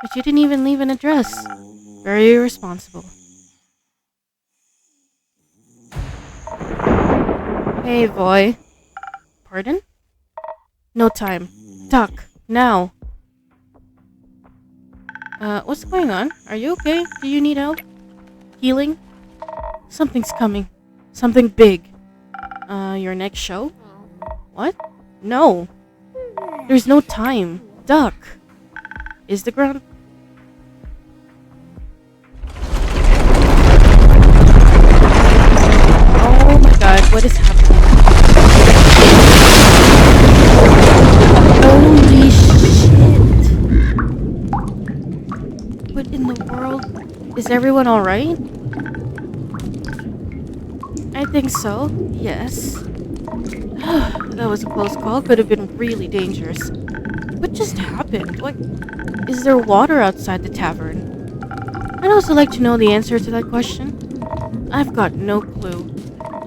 But you didn't even leave an address. Very irresponsible. Hey, boy. Pardon? No time. Talk. Now. What's going on? Are you okay? Do you need help? Healing? Something's coming. Something big. Your next show? What? No. There's no time. Duck. Is the ground... Oh my god, what is happening? Holy shit. What in the world? Is everyone alright? I think so, yes. That was a close call, could have been really dangerous. What just happened? What? Is there water outside the tavern? I'd also like to know the answer to that question. I've got no clue.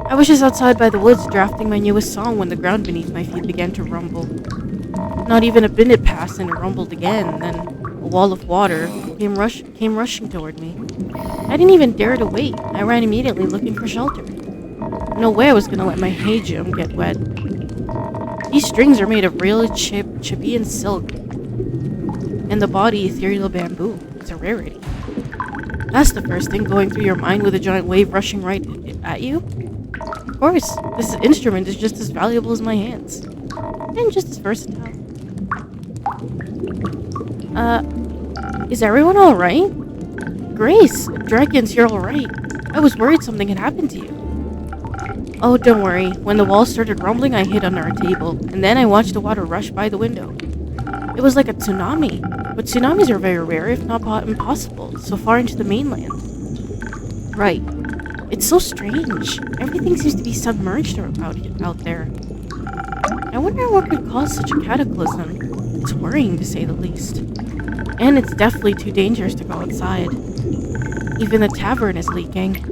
I was just outside by the woods drafting my newest song when the ground beneath my feet began to rumble. Not even a minute passed and it rumbled again, then a wall of water came rushing toward me. I didn't even dare to wait. I ran immediately looking for shelter. No way I was gonna let my hay gym get wet. These strings are made of real chippy and silk, and the body ethereal bamboo. It's a rarity. That's the first thing going through your mind with a giant wave rushing right at you? Of course, this instrument is just as valuable as my hands. And just as versatile. Is everyone alright? Grace, Dragons, you're alright. I was worried something had happened to you. Oh, don't worry. When the walls started rumbling, I hid under a table, and then I watched the water rush by the window. It was like a tsunami, but tsunamis are very rare, if not impossible, so far into the mainland. Right. It's so strange. Everything seems to be submerged out there. I wonder what could cause such a cataclysm. It's worrying, to say the least. And it's definitely too dangerous to go outside. Even the tavern is leaking.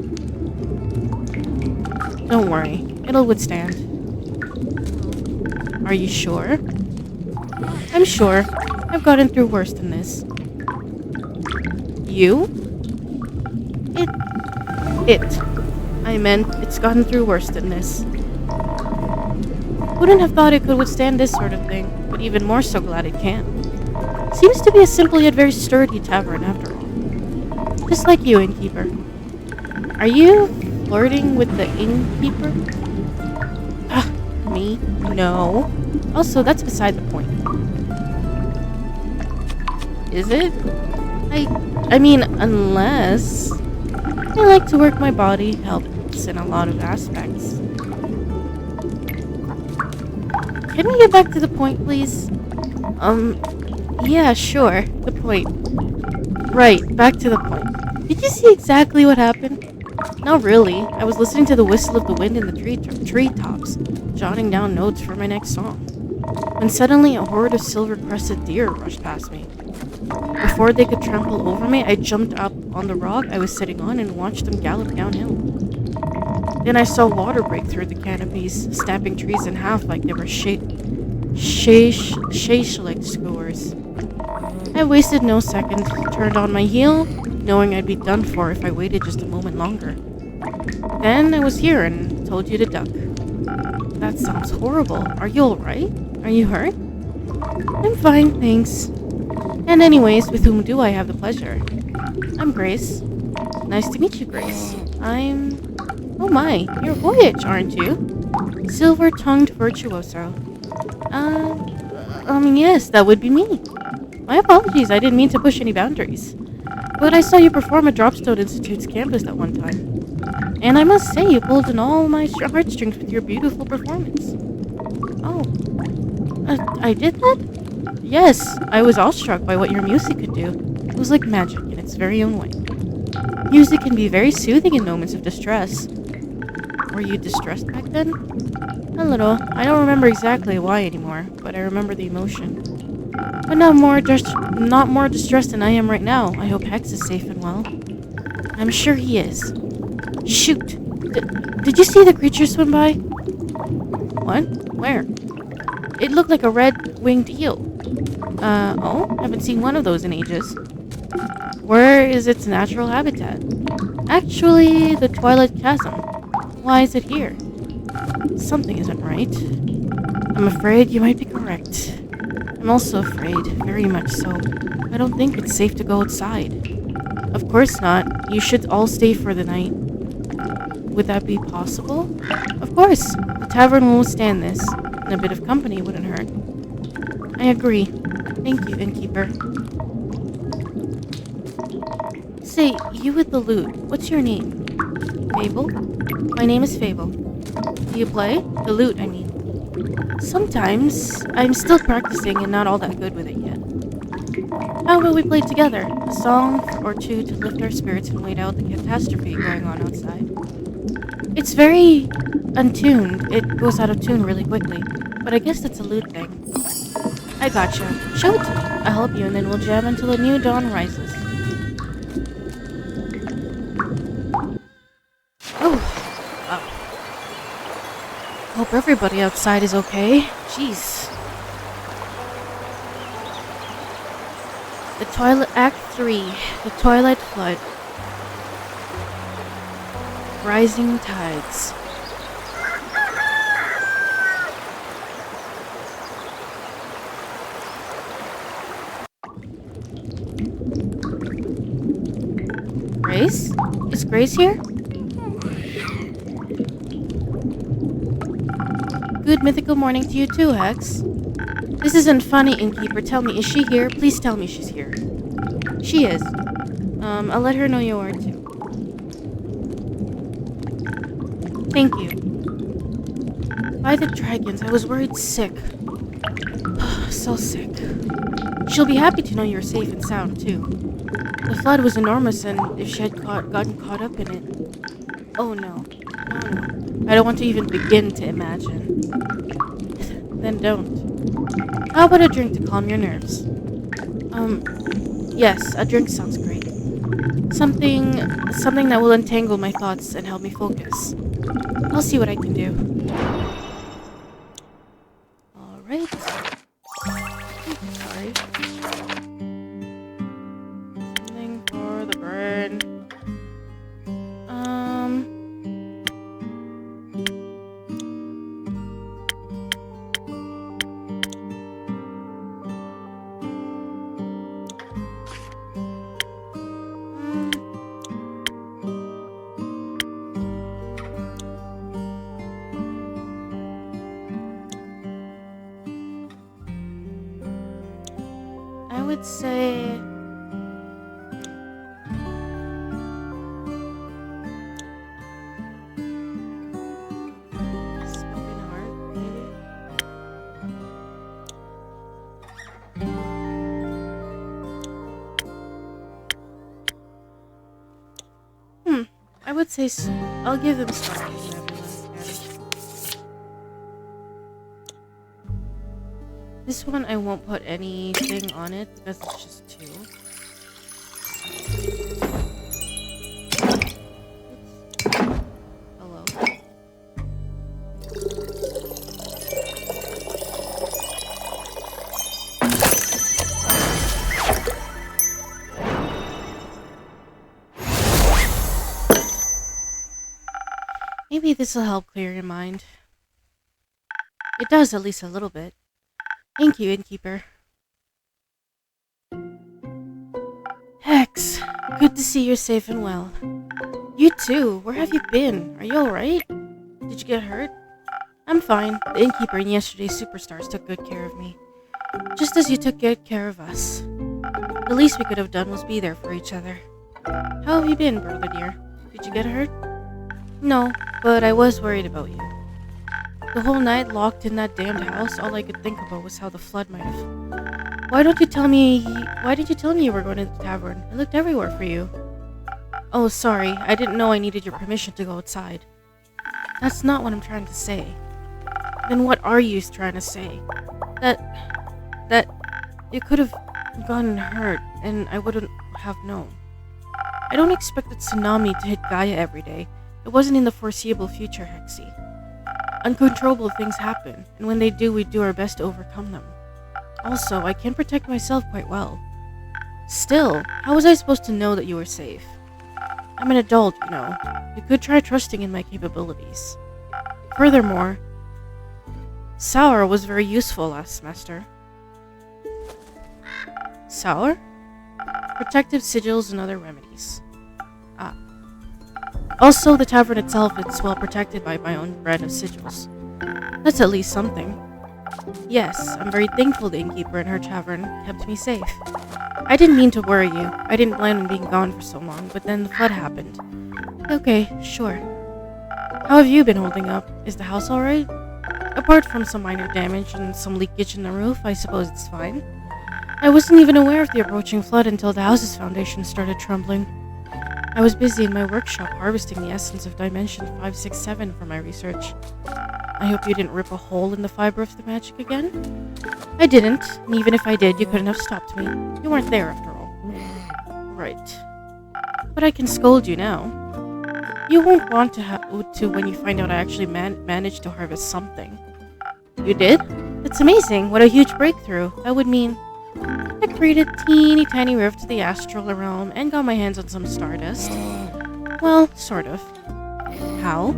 Don't worry, it'll withstand. Are you sure? I'm sure. I've gotten through worse than this. You? I meant, it's gotten through worse than this. Wouldn't have thought it could withstand this sort of thing, but even more so glad it can. Seems to be a simple yet very sturdy tavern after all. Just like you, innkeeper. Are you flirting with the innkeeper? Me? No. Also, that's beside the point. Is it? I mean, unless... I like to work my body, helps in a lot of aspects. Can we get back to the point, please? Yeah, sure. The point. Right, back to the point. Did you see exactly what happened? Not really. I was listening to the whistle of the wind in the treetops, jotting down notes for my next song. When suddenly a horde of silver-crested deer rushed past me. Before they could trample over me, I jumped up on the rock I was sitting on and watched them gallop downhill. Then I saw water break through the canopies, snapping trees in half like they were shake-like skewers. I wasted no seconds, turned on my heel, knowing I'd be done for if I waited just a moment longer. Then I was here and told you to duck. That sounds horrible. Are you alright? Are you hurt? I'm fine, thanks. And anyways, with whom do I have the pleasure? I'm Grace. Nice to meet you, Grace. I'm... Oh my, you're Voyage, aren't you? Silver-tongued virtuoso. Yes, that would be me. My apologies, I didn't mean to push any boundaries. But I saw you perform at Dropstone Institute's campus that one time. And I must say, you pulled in all my heartstrings with your beautiful performance. Oh. I did that? Yes, I was awestruck by what your music could do. It was like magic in its very own way. Music can be very soothing in moments of distress. Were you distressed back then? A little. I don't remember exactly why anymore, but I remember the emotion. But not more distressed than I am right now. I hope Hex is safe and well. I'm sure he is. Shoot! Did you see the creature swim by? What? Where? It looked like a red-winged eel. Oh? Haven't seen one of those in ages. Where is its natural habitat? Actually, the Twilight Chasm. Why is it here? Something isn't right. I'm afraid you might be correct. I'm also afraid, very much so. I don't think it's safe to go outside. Of course not. You should all stay for the night. Would that be possible? Of course. The tavern will withstand this, and a bit of company wouldn't hurt. I agree. Thank you, innkeeper. Say, you with the lute, what's your name? Fable? My name is Fable. Do you play? The lute, I mean. Sometimes. I'm still practicing and not all that good with it yet. How about we play together? A song or two to lift our spirits and wait out the catastrophe going on outside. It's very untuned. It goes out of tune really quickly. But I guess that's a lute thing. I gotcha. Show it to me. I'll help you and then we'll jam until a new dawn rises. Oh. Wow. Hope everybody outside is okay. Jeez. The Twilight Act 3. The Twilight Flood. Rising Tides. Grace? Is Grace here? Good mythical morning to you too, Hex. This isn't funny, innkeeper. Tell me, is she here? Please tell me she's here. She is. I'll let her know you are too. Thank you. By the dragons, I was worried sick. So sick. She'll be happy to know you're safe and sound too. The flood was enormous, and if she had gotten caught up in it... Oh no. No. I don't want to even begin to imagine. Then don't. How about a drink to calm your nerves? Yes, a drink sounds great. Something that will untangle my thoughts and help me focus. I'll see what I can do. Alright. Sorry. Something for the burn. I would say... Smoking heart, maybe? I would say I'll give them sparkling nebulous. This one I won't put anything on it because it's just two. Hello. Maybe this will help clear your mind. It does, at least a little bit. Thank you, innkeeper. Hex, good to see you're safe and well. You too. Where have you been? Are you alright? Did you get hurt? I'm fine. The innkeeper and yesterday's superstars took good care of me. Just as you took good care of us. The least we could have done was be there for each other. How have you been, brother dear? Did you get hurt? No, but I was worried about you. The whole night locked in that damned house, all I could think about was how the flood might have... Why didn't you tell me you were going to the tavern? I looked everywhere for you. Oh, sorry. I didn't know I needed your permission to go outside. That's not what I'm trying to say. Then what are you trying to say? That you could have gotten hurt, and I wouldn't have known. I don't expect a tsunami to hit Gaia every day. It wasn't in the foreseeable future, Hexy. Uncontrollable things happen, and when they do, we do our best to overcome them. Also, I can protect myself quite well. Still, how was I supposed to know that you were safe? I'm an adult, you know. You could try trusting in my capabilities. Furthermore, Sour was very useful last semester. Sour? Protective sigils and other remedies. Ah. Also, the tavern itself is well protected by my own brand of sigils. That's at least something. Yes, I'm very thankful the innkeeper and her tavern kept me safe. I didn't mean to worry you. I didn't plan on being gone for so long, but then the flood happened. Okay, sure. How have you been holding up? Is the house alright? Apart from some minor damage and some leakage in the roof, I suppose it's fine. I wasn't even aware of the approaching flood until the house's foundation started trembling. I was busy in my workshop harvesting the essence of Dimension 567 for my research. I hope you didn't rip a hole in the fiber of the magic again? I didn't, and even if I did, you couldn't have stopped me. You weren't there after all. Right. But I can scold you now. You won't want to when you find out I actually managed to harvest something. You did? That's amazing. What a huge breakthrough. That would mean I created a teeny tiny rift to the astral realm and got my hands on some stardust. Well, sort of. How?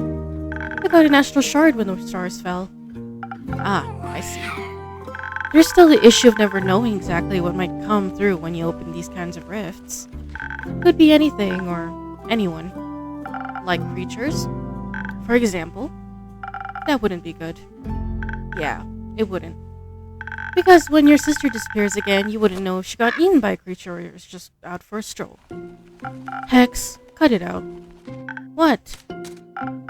I got an astral shard when the stars fell. Ah, I see. There's still the issue of never knowing exactly what might come through when you open these kinds of rifts. Could be anything or anyone. Like creatures, for example. That wouldn't be good. Yeah, it wouldn't. Because when your sister disappears again, you wouldn't know if she got eaten by a creature or was just out for a stroll. Hex, cut it out. What?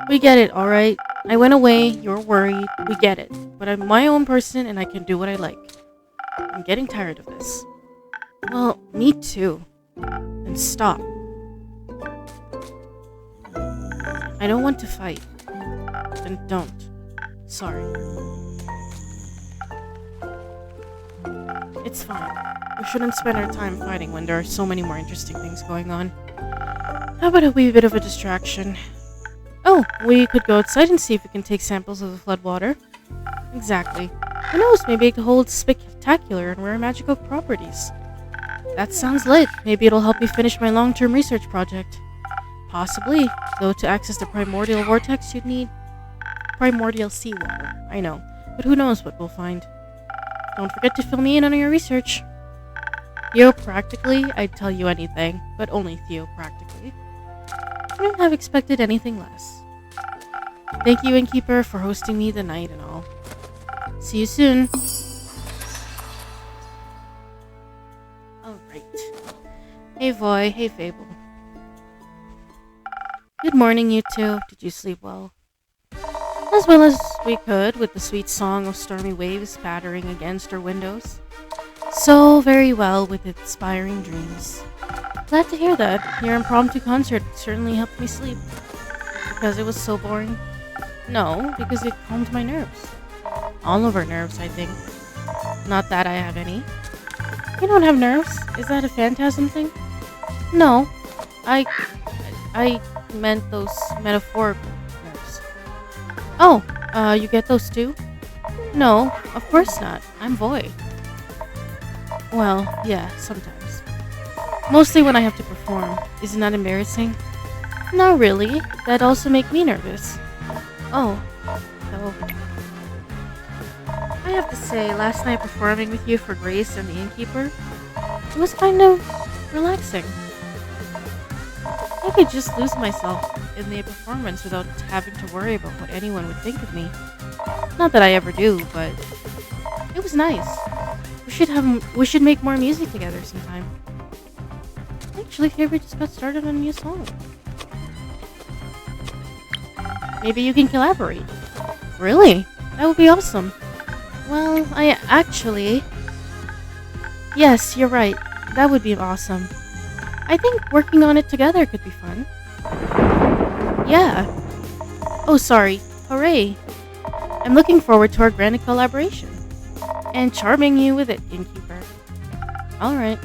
We get it, alright? I went away, you're worried, we get it. But I'm my own person and I can do what I like. I'm getting tired of this. Well, me too. And stop. I don't want to fight. Then don't. Sorry. It's fine. We shouldn't spend our time fighting when there are so many more interesting things going on. How about a wee bit of a distraction? Oh, we could go outside and see if we can take samples of the floodwater. Exactly. Who knows, maybe it holds spectacular and rare magical properties. That sounds lit. Maybe it'll help me finish my long-term research project. Possibly, though to access the primordial vortex you'd need primordial seawater. I know, but who knows what we'll find. Don't forget to fill me in on your research. Theopractically, I'd tell you anything, but only theopractically. I couldn't have expected anything less. Thank you, Innkeeper, for hosting me the night and all. See you soon. Alright. Hey, Voy. Hey, Fable. Good morning, you two. Did you sleep well? As well as we could, with the sweet song of stormy waves battering against our windows. So very well with inspiring dreams. Glad to hear that. Your impromptu concert certainly helped me sleep. Because it was so boring? No, because it calmed my nerves. All of our nerves, I think. Not that I have any. You don't have nerves? Is that a phantasm thing? No. I meant those metaphorical nerves. Oh, you get those too? No, of course not. I'm Voy. Well, yeah, sometimes. Mostly when I have to perform. Isn't that embarrassing? Not really. That also make me nervous. Oh, so... I have to say, last night performing with you for Grace and the Innkeeper, it was kind of relaxing. I could just lose myself in the performance without having to worry about what anyone would think of me. Not that I ever do, but it was nice. We should make more music together sometime. Actually, here we just got started on a new song. Maybe you can collaborate. Really? That would be awesome. Well, I actually... Yes, you're right. That would be awesome. I think working on it together could be fun. Yeah. Oh, sorry. Hooray. I'm looking forward to our grand collaboration. And charming you with it, Innkeeper. Alright.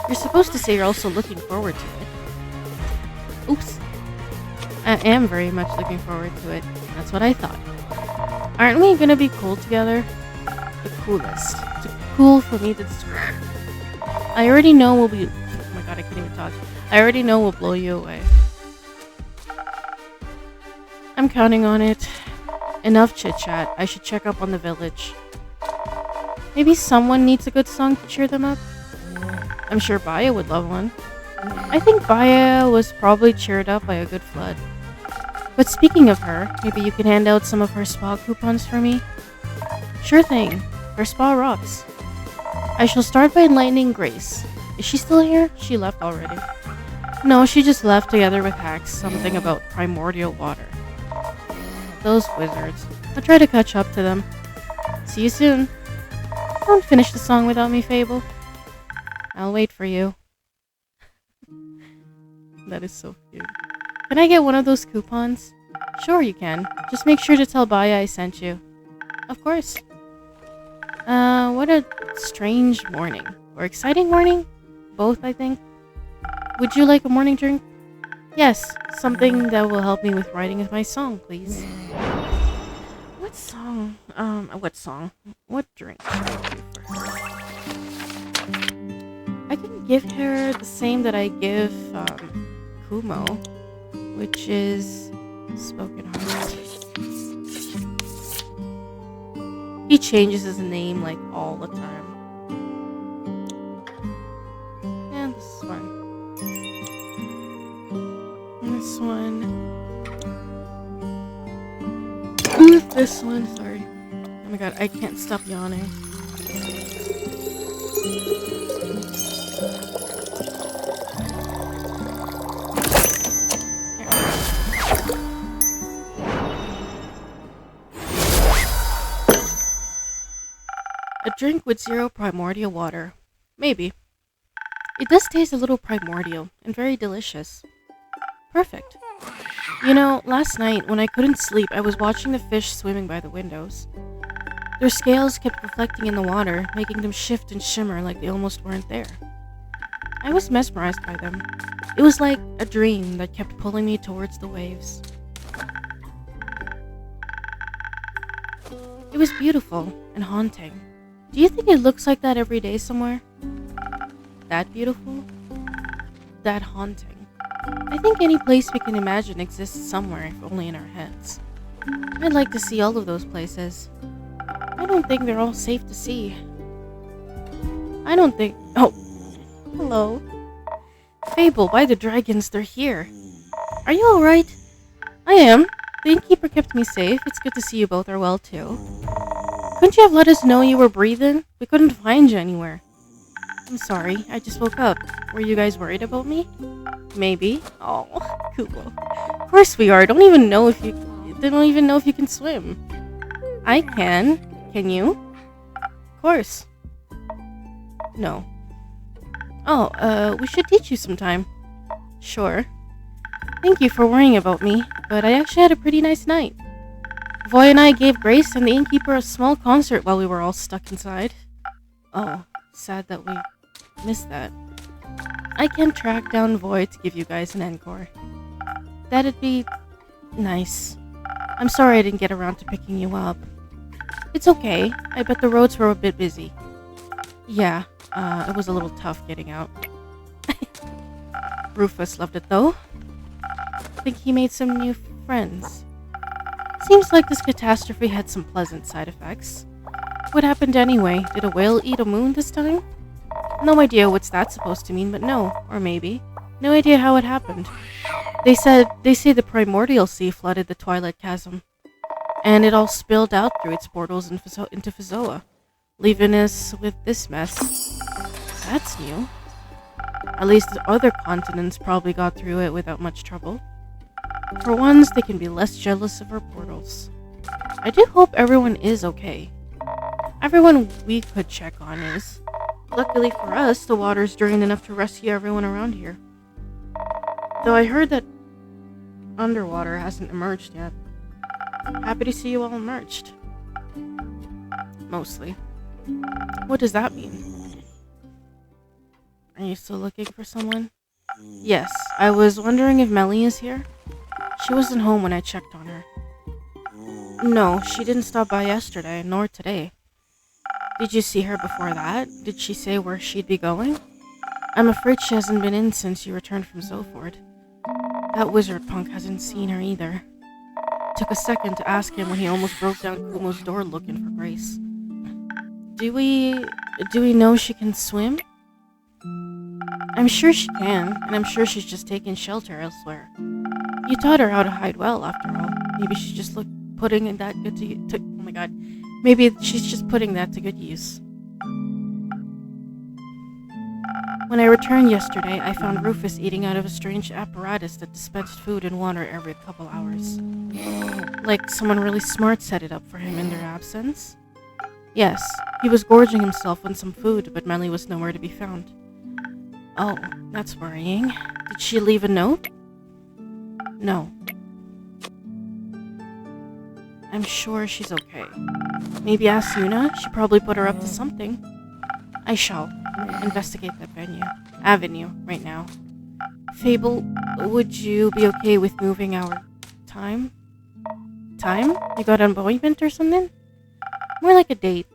You're supposed to say you're also looking forward to it. Oops. I am very much looking forward to it. That's what I thought. Aren't we gonna be cool together? The coolest. Too cool for me to describe. I already know we'll be... Oh my god, I can't even talk. I already know we'll blow you away. I'm counting on it. Enough chit-chat. I should check up on the village. Maybe someone needs a good song to cheer them up? I'm sure Baya would love one. I think Baya was probably cheered up by a good flood. But speaking of her, maybe you can hand out some of her spa coupons for me? Sure thing. Her spa rocks. I shall start by enlightening Grace. Is she still here? She left already. No, she just left together with Hax, something about primordial water. Those wizards. I'll try to catch up to them. See you soon. Don't finish the song without me, Fable. I'll wait for you. That is so cute. Can I get one of those coupons? Sure you can. Just make sure to tell Baya I sent you. Of course. What a strange morning. Or exciting morning? Both, I think. Would you like a morning drink? Yes, something that will help me with writing my song, please. What song? What drink should I do for her? I can give her the same that I give, Kumo, which is Spoken Heart. He changes his name, like, all the time. And this is fun. This one. With this one, sorry. Oh my god, I can't stop yawning. A drink with 0 primordial water. Maybe. It does taste a little primordial and very delicious. Perfect. You know, last night when I couldn't sleep, I was watching the fish swimming by the windows. Their scales kept reflecting in the water, making them shift and shimmer like they almost weren't there. I was mesmerized by them. It was like a dream that kept pulling me towards the waves. It was beautiful and haunting. Do you think it looks like that every day somewhere? That beautiful? That haunting? I think any place we can imagine exists somewhere, if only in our heads. I'd like to see all of those places. I don't think they're all safe to see. I don't think... Oh! Hello? Fable, by the dragons, they're here. Are you alright? I am. The innkeeper kept me safe. It's good to see you both are well, too. Couldn't you have let us know you were breathing? We couldn't find you anywhere. I'm sorry, I just woke up. Were you guys worried about me? Maybe. Oh, Kubo. Of course we are. Don't even know if you can swim. I can. Can you? Of course. No. Oh, we should teach you sometime. Sure. Thank you for worrying about me, but I actually had a pretty nice night. Voy and I gave Grace and the innkeeper a small concert while we were all stuck inside. Oh, sad that we missed that. I can track down Voy to give you guys an encore. That'd be nice. I'm sorry I didn't get around to picking you up. It's okay. I bet the roads were a bit busy. Yeah, it was a little tough getting out. Rufus loved it though. I think he made some new friends. Seems like this catastrophe had some pleasant side effects. What happened anyway? Did a whale eat a moon this time? No idea what's that supposed to mean, but no. Or maybe. No idea how it happened. They say the primordial sea flooded the Twilight Chasm. And it all spilled out through its portals into Fizoa, leaving us with this mess. That's new. At least the other continents probably got through it without much trouble. For once, they can be less jealous of our portals. I do hope everyone is okay. Everyone we could check on is. Luckily for us, the water's drained enough to rescue everyone around here. Though I heard that underwater hasn't emerged yet. Happy to see you all emerged. Mostly. What does that mean? Are you still looking for someone? Yes, I was wondering if Melly is here. She wasn't home when I checked on her. No, she didn't stop by yesterday, nor today. Did you see her before that? Did she say where she'd be going? I'm afraid she hasn't been in since you returned from Zoford. That wizard punk hasn't seen her either. Took a second to ask him when he almost broke down Kumo's door looking for Grace. Do we know she can swim? I'm sure she can, and I'm sure she's just taking shelter elsewhere. You taught her how to hide well, after all. Maybe she's just putting that good to oh my god. Maybe she's just putting that to good use. When I returned yesterday, I found Rufus eating out of a strange apparatus that dispensed food and water every couple hours. Like someone really smart set it up for him in their absence. Yes, he was gorging himself on some food, but Melly was nowhere to be found. Oh, that's worrying. Did she leave a note? No. I'm sure she's okay. Maybe ask Yuna? She probably put her up to something. I shall investigate that avenue right now. Fable, would you be okay with moving our time? Time? You got an appointment or something? More like a date.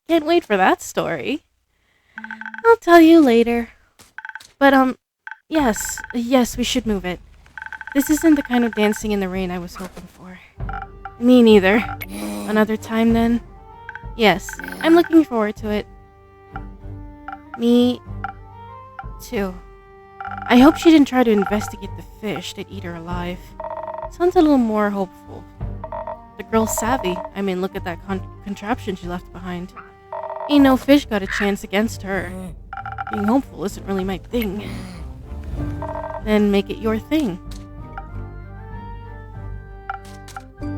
Can't wait for that story. I'll tell you later. But, yes, we should move it. This isn't the kind of dancing in the rain I was hoping for. Me neither. Another time then? Yes, I'm looking forward to it. Me too. I hope she didn't try to investigate the fish that eat her alive. Sounds a little more hopeful. The girl's savvy. I mean, look at that contraption she left behind. Ain't no fish got a chance against her. Being hopeful isn't really my thing. Then make it your thing.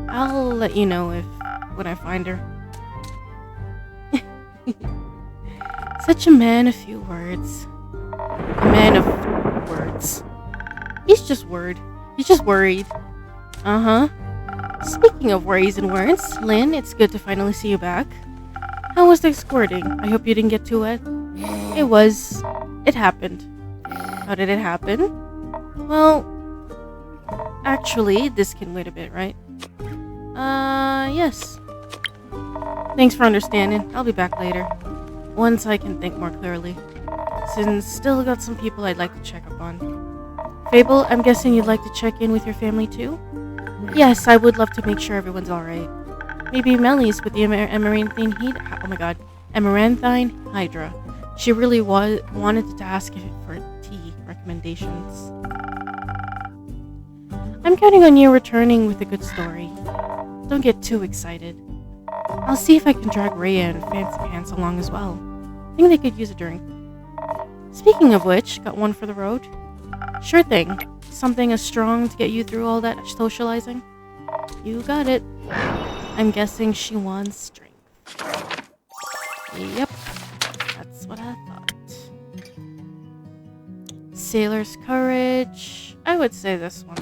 I'll let you know when I find her. Such a man of few words. A man of words. He's just worried. Uh-huh. Speaking of worries and words, Lynn, it's good to finally see you back. How was the squirting? I hope you didn't get too wet. It happened. How did it happen? Well, actually, this can wait a bit, right? Yes. Thanks for understanding. I'll be back later. Once I can think more clearly. Since still got some people I'd like to check up on. Fable, I'm guessing you'd like to check in with your family too? Yes, I would love to make sure everyone's alright. Maybe Melly's with the Amaranthine Hydra. She really wanted to ask for tea recommendations. I'm counting on you returning with a good story. Don't get too excited. I'll see if I can drag Rhea and Fancy Pants along as well. I think they could use a drink. Speaking of which, got one for the road? Sure thing. Something as strong to get you through all that socializing? You got it. I'm guessing she wants strength. Yep. That's what I thought. Sailor's Courage. I would say this one.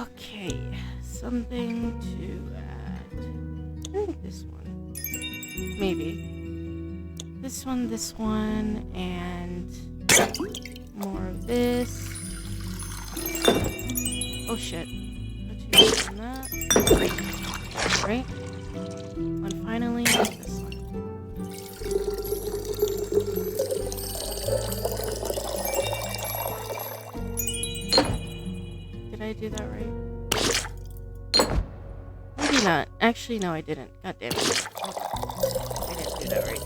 Okay. Something to add. I think this one. Maybe. This one, and more of this. Oh shit. Put on that. Right? And finally, this one. Did I do that right? Maybe not. Actually, no, I didn't. God damn it. I didn't do that right.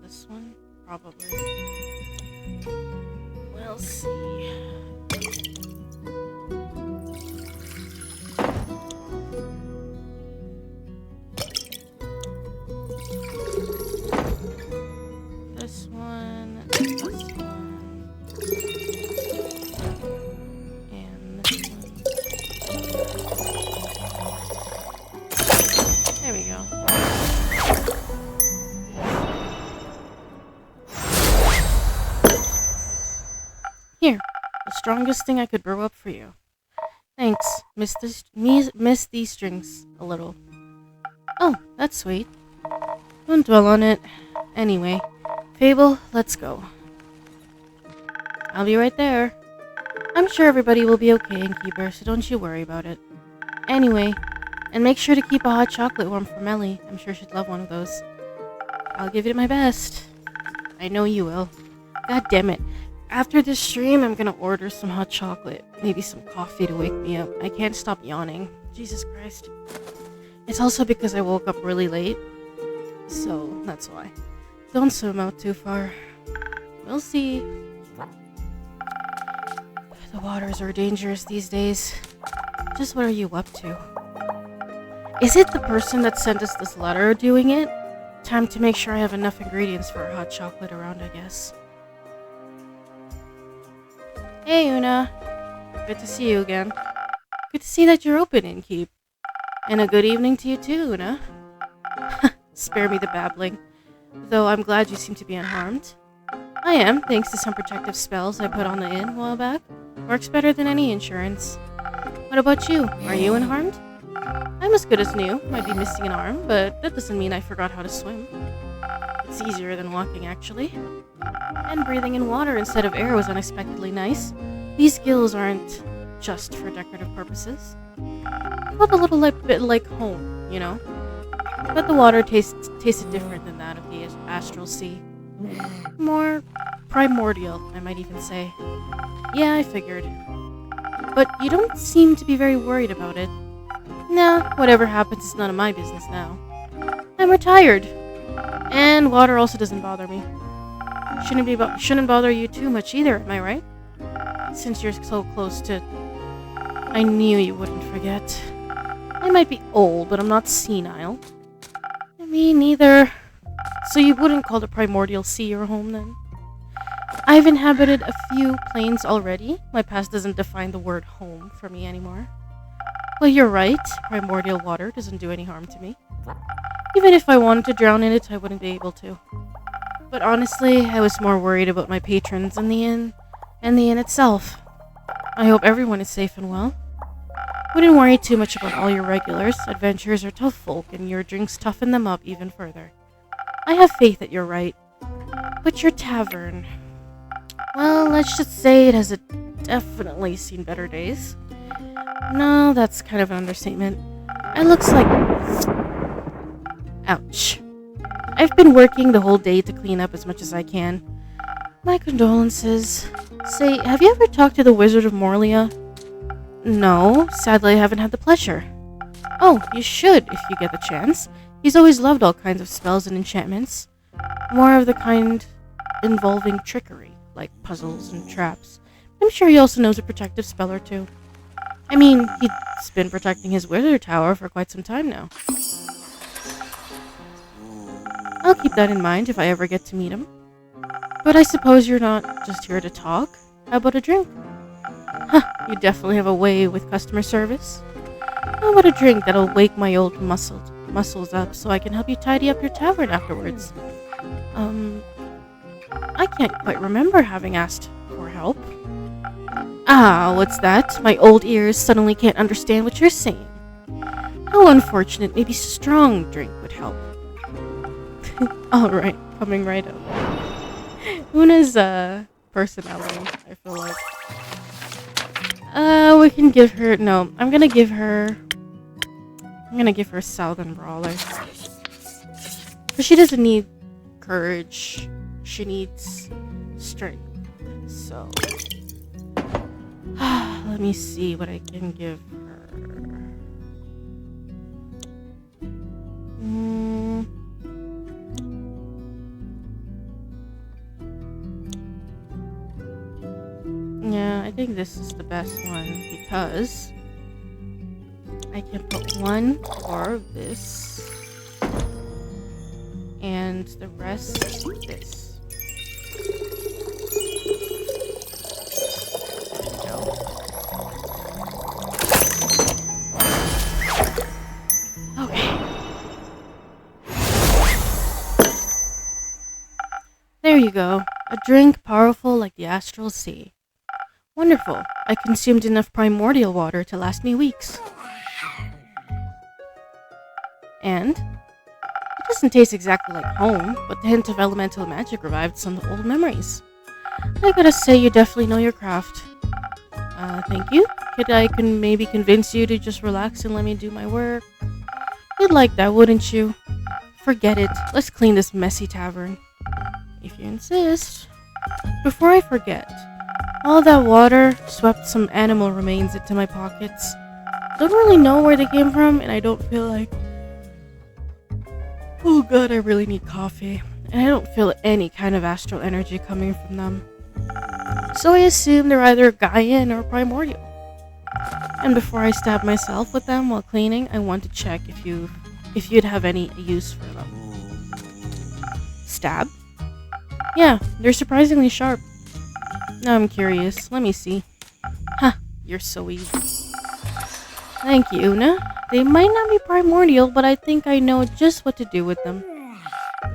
This one, probably. We'll see. This one, and this one. There we go. Here, the strongest thing I could brew up for you. Thanks. Miss these drinks a little. Oh, that's sweet. Don't dwell on it. Anyway, Fable, let's go. I'll be right there. I'm sure everybody will be okay in Keeper, so don't you worry about it. Anyway, and make sure to keep a hot chocolate warm for Melly. I'm sure she'd love one of those. I'll give it my best. I know you will. God damn it. After this stream, I'm gonna order some hot chocolate. Maybe some coffee to wake me up. I can't stop yawning. Jesus Christ. It's also because I woke up really late. So, that's why. Don't swim out too far. We'll see. The waters are dangerous these days. Just what are you up to? Is it the person that sent us this letter doing it? Time to make sure I have enough ingredients for a hot chocolate around, I guess. Hey, Una. Good to see you again. Good to see that you're open, Innkeep. And a good evening to you too, Una. Spare me the babbling. Though I'm glad you seem to be unharmed. I am, thanks to some protective spells I put on the inn a while back. Works better than any insurance. What about you? Are you unharmed? I'm as good as new. Might be missing an arm, but that doesn't mean I forgot how to swim. It's easier than walking, actually. And breathing in water instead of air was unexpectedly nice. These gills aren't just for decorative purposes. It felt a little bit like home, you know? But the water tasted different than that of the astral sea. More primordial, I might even say. Yeah, I figured. But you don't seem to be very worried about it. Nah, whatever happens is none of my business now. I'm retired. And water also doesn't bother me. Shouldn't bother you too much either, am I right? Since you're so close to... I knew you wouldn't forget. I might be old, but I'm not senile. Me neither. So you wouldn't call the primordial sea your home, then? I've inhabited a few planes already. My past doesn't define the word home for me anymore. Well, you're right. Primordial water doesn't do any harm to me. Even if I wanted to drown in it, I wouldn't be able to. But honestly, I was more worried about my patrons and the inn itself. I hope everyone is safe and well. Wouldn't worry too much about all your regulars. Adventurers are tough folk, and your drinks toughen them up even further. I have faith that you're right. But your tavern... Well, let's just say it has definitely seen better days. No, that's kind of an understatement. It looks like... Ouch. I've been working the whole day to clean up as much as I can. My condolences. Say, have you ever talked to the Wizard of Morlia? No, sadly I haven't had the pleasure. Oh, you should if you get the chance. He's always loved all kinds of spells and enchantments. More of the kind involving trickery, like puzzles and traps. I'm sure he also knows a protective spell or two. I mean, he's been protecting his wizard tower for quite some time now. I'll keep that in mind if I ever get to meet him. But I suppose you're not just here to talk? How about a drink? Huh, you definitely have a way with customer service. How about a drink that'll wake my old muscles up so I can help you tidy up your tavern afterwards? I can't quite remember having asked for help. Ah, what's that? My old ears suddenly can't understand what you're saying. How unfortunate. Maybe strong drink would help. Alright, coming right up. Una's personality, I feel like. We can give her... No, I'm gonna give her Southern Brawler. But she doesn't need courage. She needs strength. So... let me see what I can give her. Yeah, I think this is the best one because I can put one for this and the rest this. There we go. Okay. There you go. A drink powerful like the astral sea. Wonderful. I consumed enough primordial water to last me weeks. And it doesn't taste exactly like home, but the hint of elemental magic revived some old memories. I gotta say, you definitely know your craft. Thank you. Could I maybe convince you to just relax and let me do my work? You'd like that, wouldn't you? Forget it. Let's clean this messy tavern. If you insist. Before I forget, all that water swept some animal remains into my pockets. Don't really know where they came from, and I don't feel like... Oh god, I really need coffee. And I don't feel any kind of astral energy coming from them. So I assume they're either Gaian or primordial. And before I stab myself with them while cleaning, I want to check if you'd have any use for them. Stab? Yeah, they're surprisingly sharp. Now I'm curious. Let me see. Huh, you're so easy. Thank you, Una. They might not be primordial, but I think I know just what to do with them.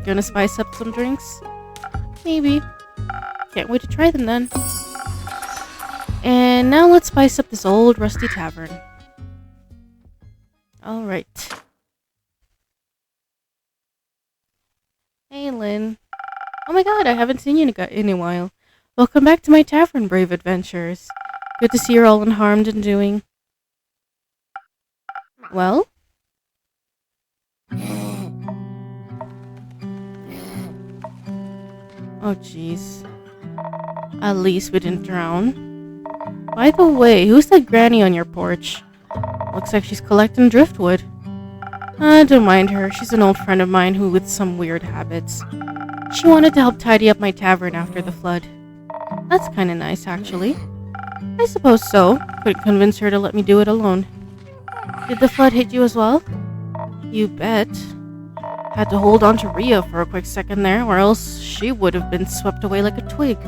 Gonna spice up some drinks? Maybe. Can't wait to try them then. And now let's spice up this old rusty tavern. Alright. Hey, Lynn. Oh my god, I haven't seen you in a while. Welcome back to my tavern, brave adventurers. Good to see you're all unharmed and doing... Well? Oh jeez. At least we didn't drown. By the way, who's that granny on your porch? Looks like she's collecting driftwood. Don't mind her. She's an old friend of mine who with some weird habits. She wanted to help tidy up my tavern after the flood. That's kinda nice, actually. I suppose so. Couldn't convince her to let me do it alone. Did the flood hit you as well? You bet. Had to hold on to Ria for a quick second there, or else she would have been swept away like a twig.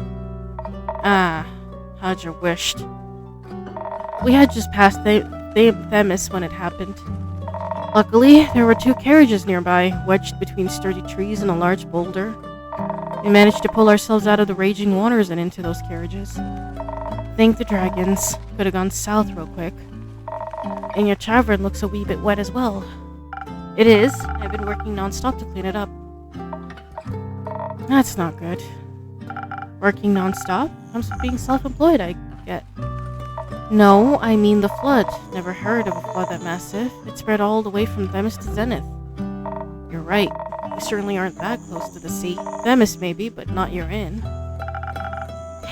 Ah, how'd you wished. We had just passed Themis when it happened. Luckily, there were 2 carriages nearby, wedged between sturdy trees and a large boulder. We managed to pull ourselves out of the raging waters and into those carriages. Thank the dragons. Could have gone south real quick. And your tavern looks a wee bit wet as well. It is. I've been working non-stop to clean it up. That's not good. Working non-stop? I'm being self-employed, I get. No, I mean the flood. Never heard of a flood that massive. It spread all the way from Themis to Zenith. You're right. We certainly aren't that close to the sea. Themis maybe, but not your inn.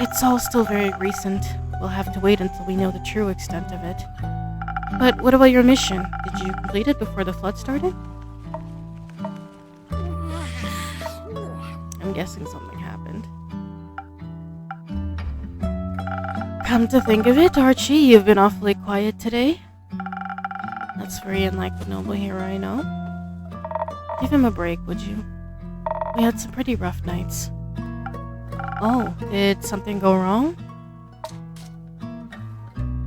It's all still very recent. We'll have to wait until we know the true extent of it. But what about your mission? Did you complete it before the flood started? I'm guessing something happened. Come to think of it, Archie, you've been awfully quiet today. That's very unlike the noble hero I know. Give him a break, would you? We had some pretty rough nights. Oh, did something go wrong?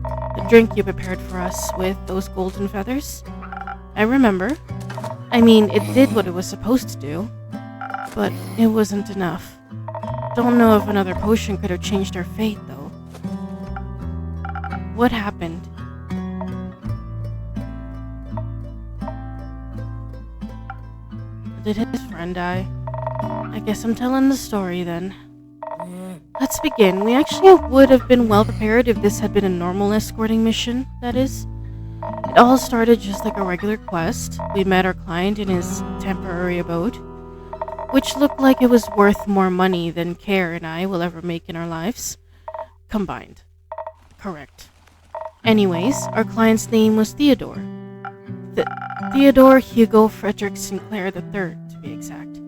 The drink you prepared for us with those golden feathers? I remember. I mean, it did what it was supposed to do. But it wasn't enough. Don't know if another potion could have changed our fate, though. What happened? Did his friend die? I guess I'm telling the story then. Let's begin. We actually would have been well prepared if this had been a normal escorting mission, that is. It all started just like a regular quest. We met our client in his temporary abode, which looked like it was worth more money than Care and I will ever make in our lives. Combined. Correct. Anyways, our client's name was Theodore. Theodore Hugo Frederick Sinclair III, to be exact.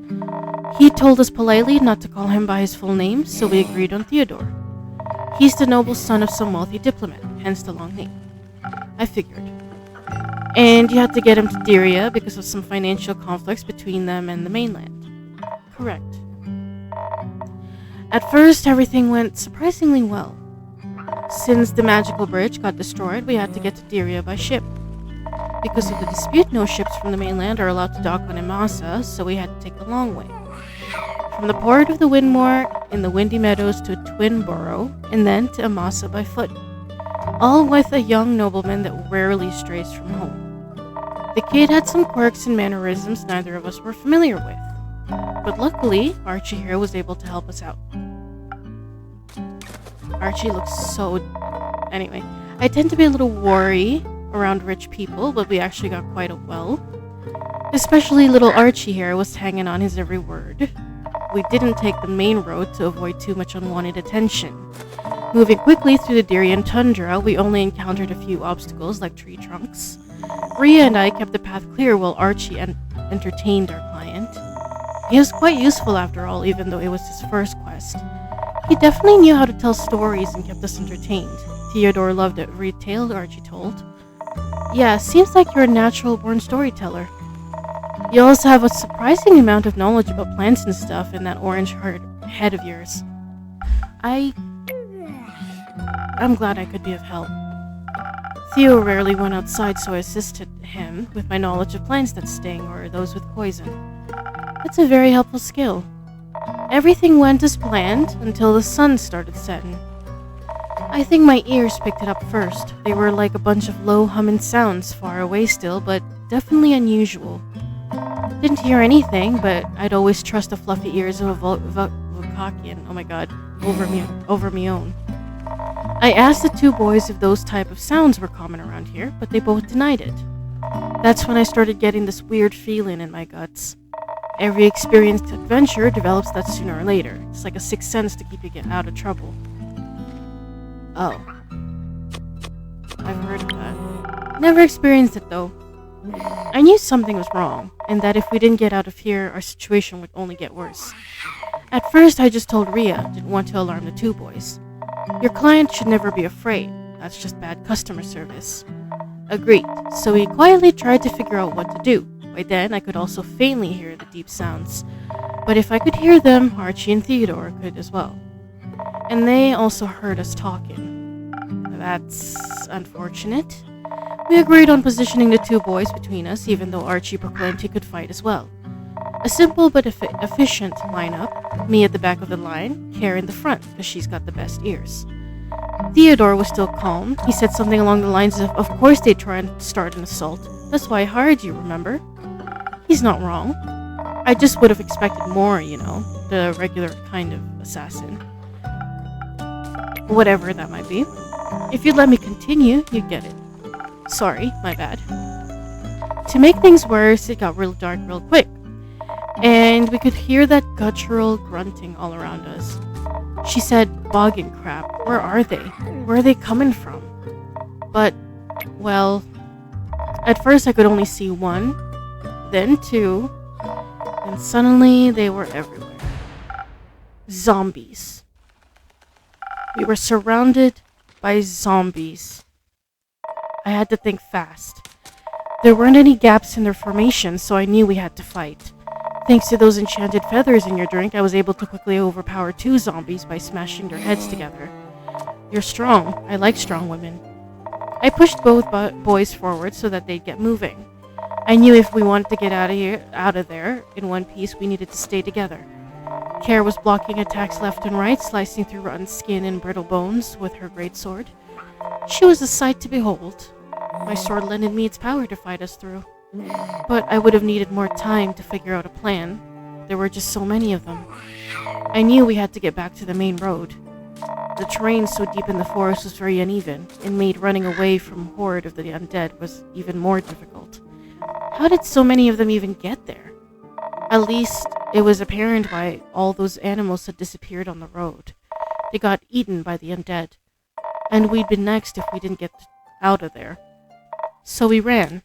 He told us politely not to call him by his full name, so we agreed on Theodore. He's the noble son of some wealthy diplomat, hence the long name. I figured. And you had to get him to Dyria because of some financial conflicts between them and the mainland. Correct. At first, everything went surprisingly well. Since the magical bridge got destroyed, we had to get to Dyria by ship. Because of the dispute, no ships from the mainland are allowed to dock on Amasa, so we had to take the long way. From the port of the Windmore in the Windy Meadows to Twinborough, and then to Amasa by foot. All with a young nobleman that rarely strays from home. The kid had some quirks and mannerisms neither of us were familiar with. But luckily, Archie here was able to help us out. Archie looks so... Anyway, I tend to be a little wary around rich people, but we actually got quite well. Especially little Archie here was hanging on his every word. we didn't take the main road to avoid too much unwanted attention. Moving quickly through the Darien tundra, we only encountered a few obstacles like tree trunks. Rhea and I kept the path clear while Archie entertained our client. He was quite useful after all, even though it was his first quest. He definitely knew how to tell stories and kept us entertained. Theodore loved every tale Archie told. Yeah, seems like you're a natural-born storyteller. You also have a surprising amount of knowledge about plants and stuff in that orange head of yours. I'm glad I could be of help. Theo rarely went outside, so I assisted him with my knowledge of plants that sting or those with poison. It's a very helpful skill. Everything went as planned until the sun started setting. I think my ears picked it up first. They were like a bunch of low humming sounds far away still, but definitely unusual. Didn't hear anything, but I'd always trust the fluffy ears of a Vulcakian, over me own. I asked the two boys if those type of sounds were common around here, but they both denied it. That's when I started getting this weird feeling in my guts. Every experienced adventurer develops that sooner or later. It's like a sixth sense to keep you out of trouble. Oh. I've heard of that. Never experienced it though. I knew something was wrong, and that if we didn't get out of here, our situation would only get worse. At first, I just told Rhea, didn't want to alarm the two boys. Your client should never be afraid. That's just bad customer service. Agreed, so we quietly tried to figure out what to do. By then, I could also faintly hear the deep sounds. But if I could hear them, Archie and Theodore could as well. And they also heard us talking. That's unfortunate. We agreed on positioning the two boys between us, even though Archie proclaimed he could fight as well. A simple but efficient lineup, me at the back of the line, Care in the front, because she's got the best ears. Theodore was still calm. He said something along the lines of course they'd try and start an assault. That's why I hired you, remember? He's not wrong. I just would have expected more, the regular kind of assassin. Whatever that might be. If you'd let me continue, you'd get it. Sorry, my bad. To make things worse, it got real dark real quick. And we could hear that guttural grunting all around us. She said, "Bog and crap, where are they? Where are they coming from?" But, well, at first I could only see one, then two, and suddenly they were everywhere. Zombies. We were surrounded by zombies. I had to think fast. There weren't any gaps in their formation, so I knew we had to fight. Thanks to those enchanted feathers in your drink, I was able to quickly overpower two zombies by smashing their heads together. You're strong. I like strong women. I pushed both boys forward so that they'd get moving. I knew if we wanted to get out of there in one piece, we needed to stay together. Care was blocking attacks left and right, slicing through rotten skin and brittle bones with her greatsword. She was a sight to behold. My sword lended me its power to fight us through. But I would have needed more time to figure out a plan. There were just so many of them. I knew we had to get back to the main road. The terrain so deep in the forest was very uneven, and made running away from a horde of the undead was even more difficult. How did so many of them even get there? At least, it was apparent why all those animals had disappeared on the road. They got eaten by the undead. And we'd be next if we didn't get out of there. So we ran.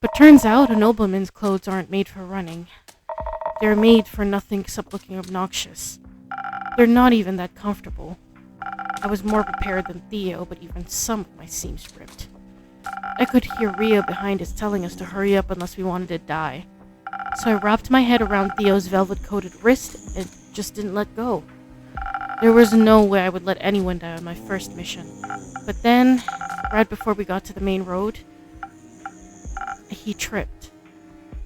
But turns out a nobleman's clothes aren't made for running. They're made for nothing except looking obnoxious. They're not even that comfortable. I was more prepared than Theo, but even some of my seams ripped. I could hear Rhea behind us telling us to hurry up unless we wanted to die. So I wrapped my head around Theo's velvet-coated wrist and just didn't let go. There was no way I would let anyone die on my first mission. But then, right before we got to the main road, he tripped.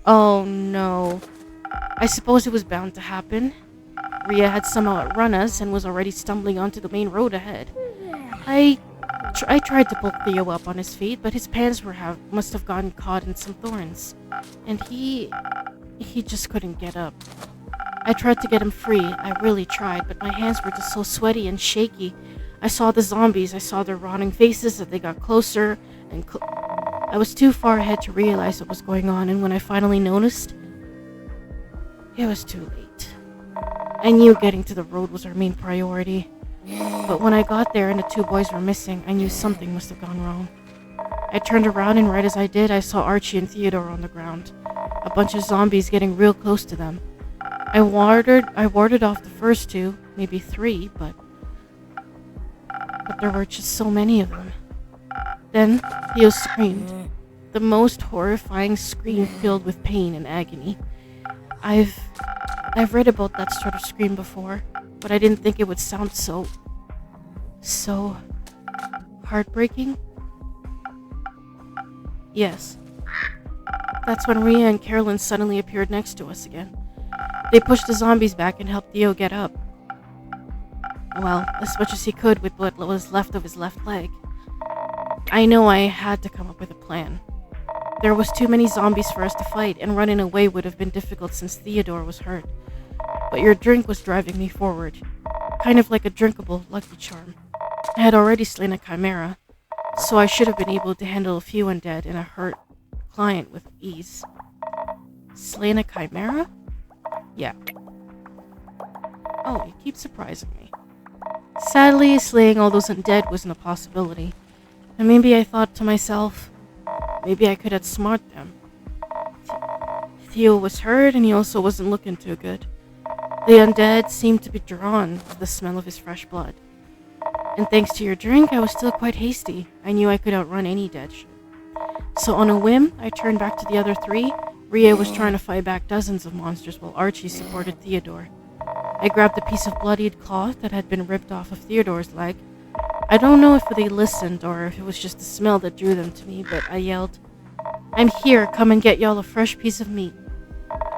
Oh no. I suppose it was bound to happen. Rhea had somehow outrun us and was already stumbling onto the main road ahead. I tried to pull Theo up on his feet, but his pants must have gotten caught in some thorns. And he just couldn't get up. I tried to get him free. I really tried, but my hands were just so sweaty and shaky. I saw the zombies. I saw their rotting faces as they got closer and I was too far ahead to realize what was going on, and when I finally noticed, it was too late. I knew getting to the road was our main priority. But when I got there and the two boys were missing, I knew something must have gone wrong. I turned around and right as I did, I saw Archie and Theodore on the ground. A bunch of zombies getting real close to them. I warded off the first two, maybe three, but there were just so many of them. Then Theo screamed. The most horrifying scream filled with pain and agony. I've read about that sort of scream before, but I didn't think it would sound so heartbreaking. Yes. That's when Rhea and Carolyn suddenly appeared next to us again. They pushed the zombies back and helped Theo get up. Well, as much as he could with what was left of his left leg. I know I had to come up with a plan. There was too many zombies for us to fight, and running away would have been difficult since Theodore was hurt. But your drink was driving me forward, kind of like a drinkable Lucky Charm. I had already slain a chimera, so I should have been able to handle a few undead and a hurt client with ease. Slain a chimera? Yeah. Oh, you keep surprising me. Sadly, slaying all those undead wasn't a possibility. And maybe I thought to myself, maybe I could outsmart them. Theo was hurt and he also wasn't looking too good. The undead seemed to be drawn to the smell of his fresh blood. And thanks to your drink, I was still quite hasty. I knew I could outrun any dead shit. So on a whim, I turned back to the other three. Rhea was trying to fight back dozens of monsters while Archie supported Theodore. I grabbed a piece of bloodied cloth that had been ripped off of Theodore's leg. I don't know if they listened or if it was just the smell that drew them to me, but I yelled, "I'm here, come and get y'all a fresh piece of meat."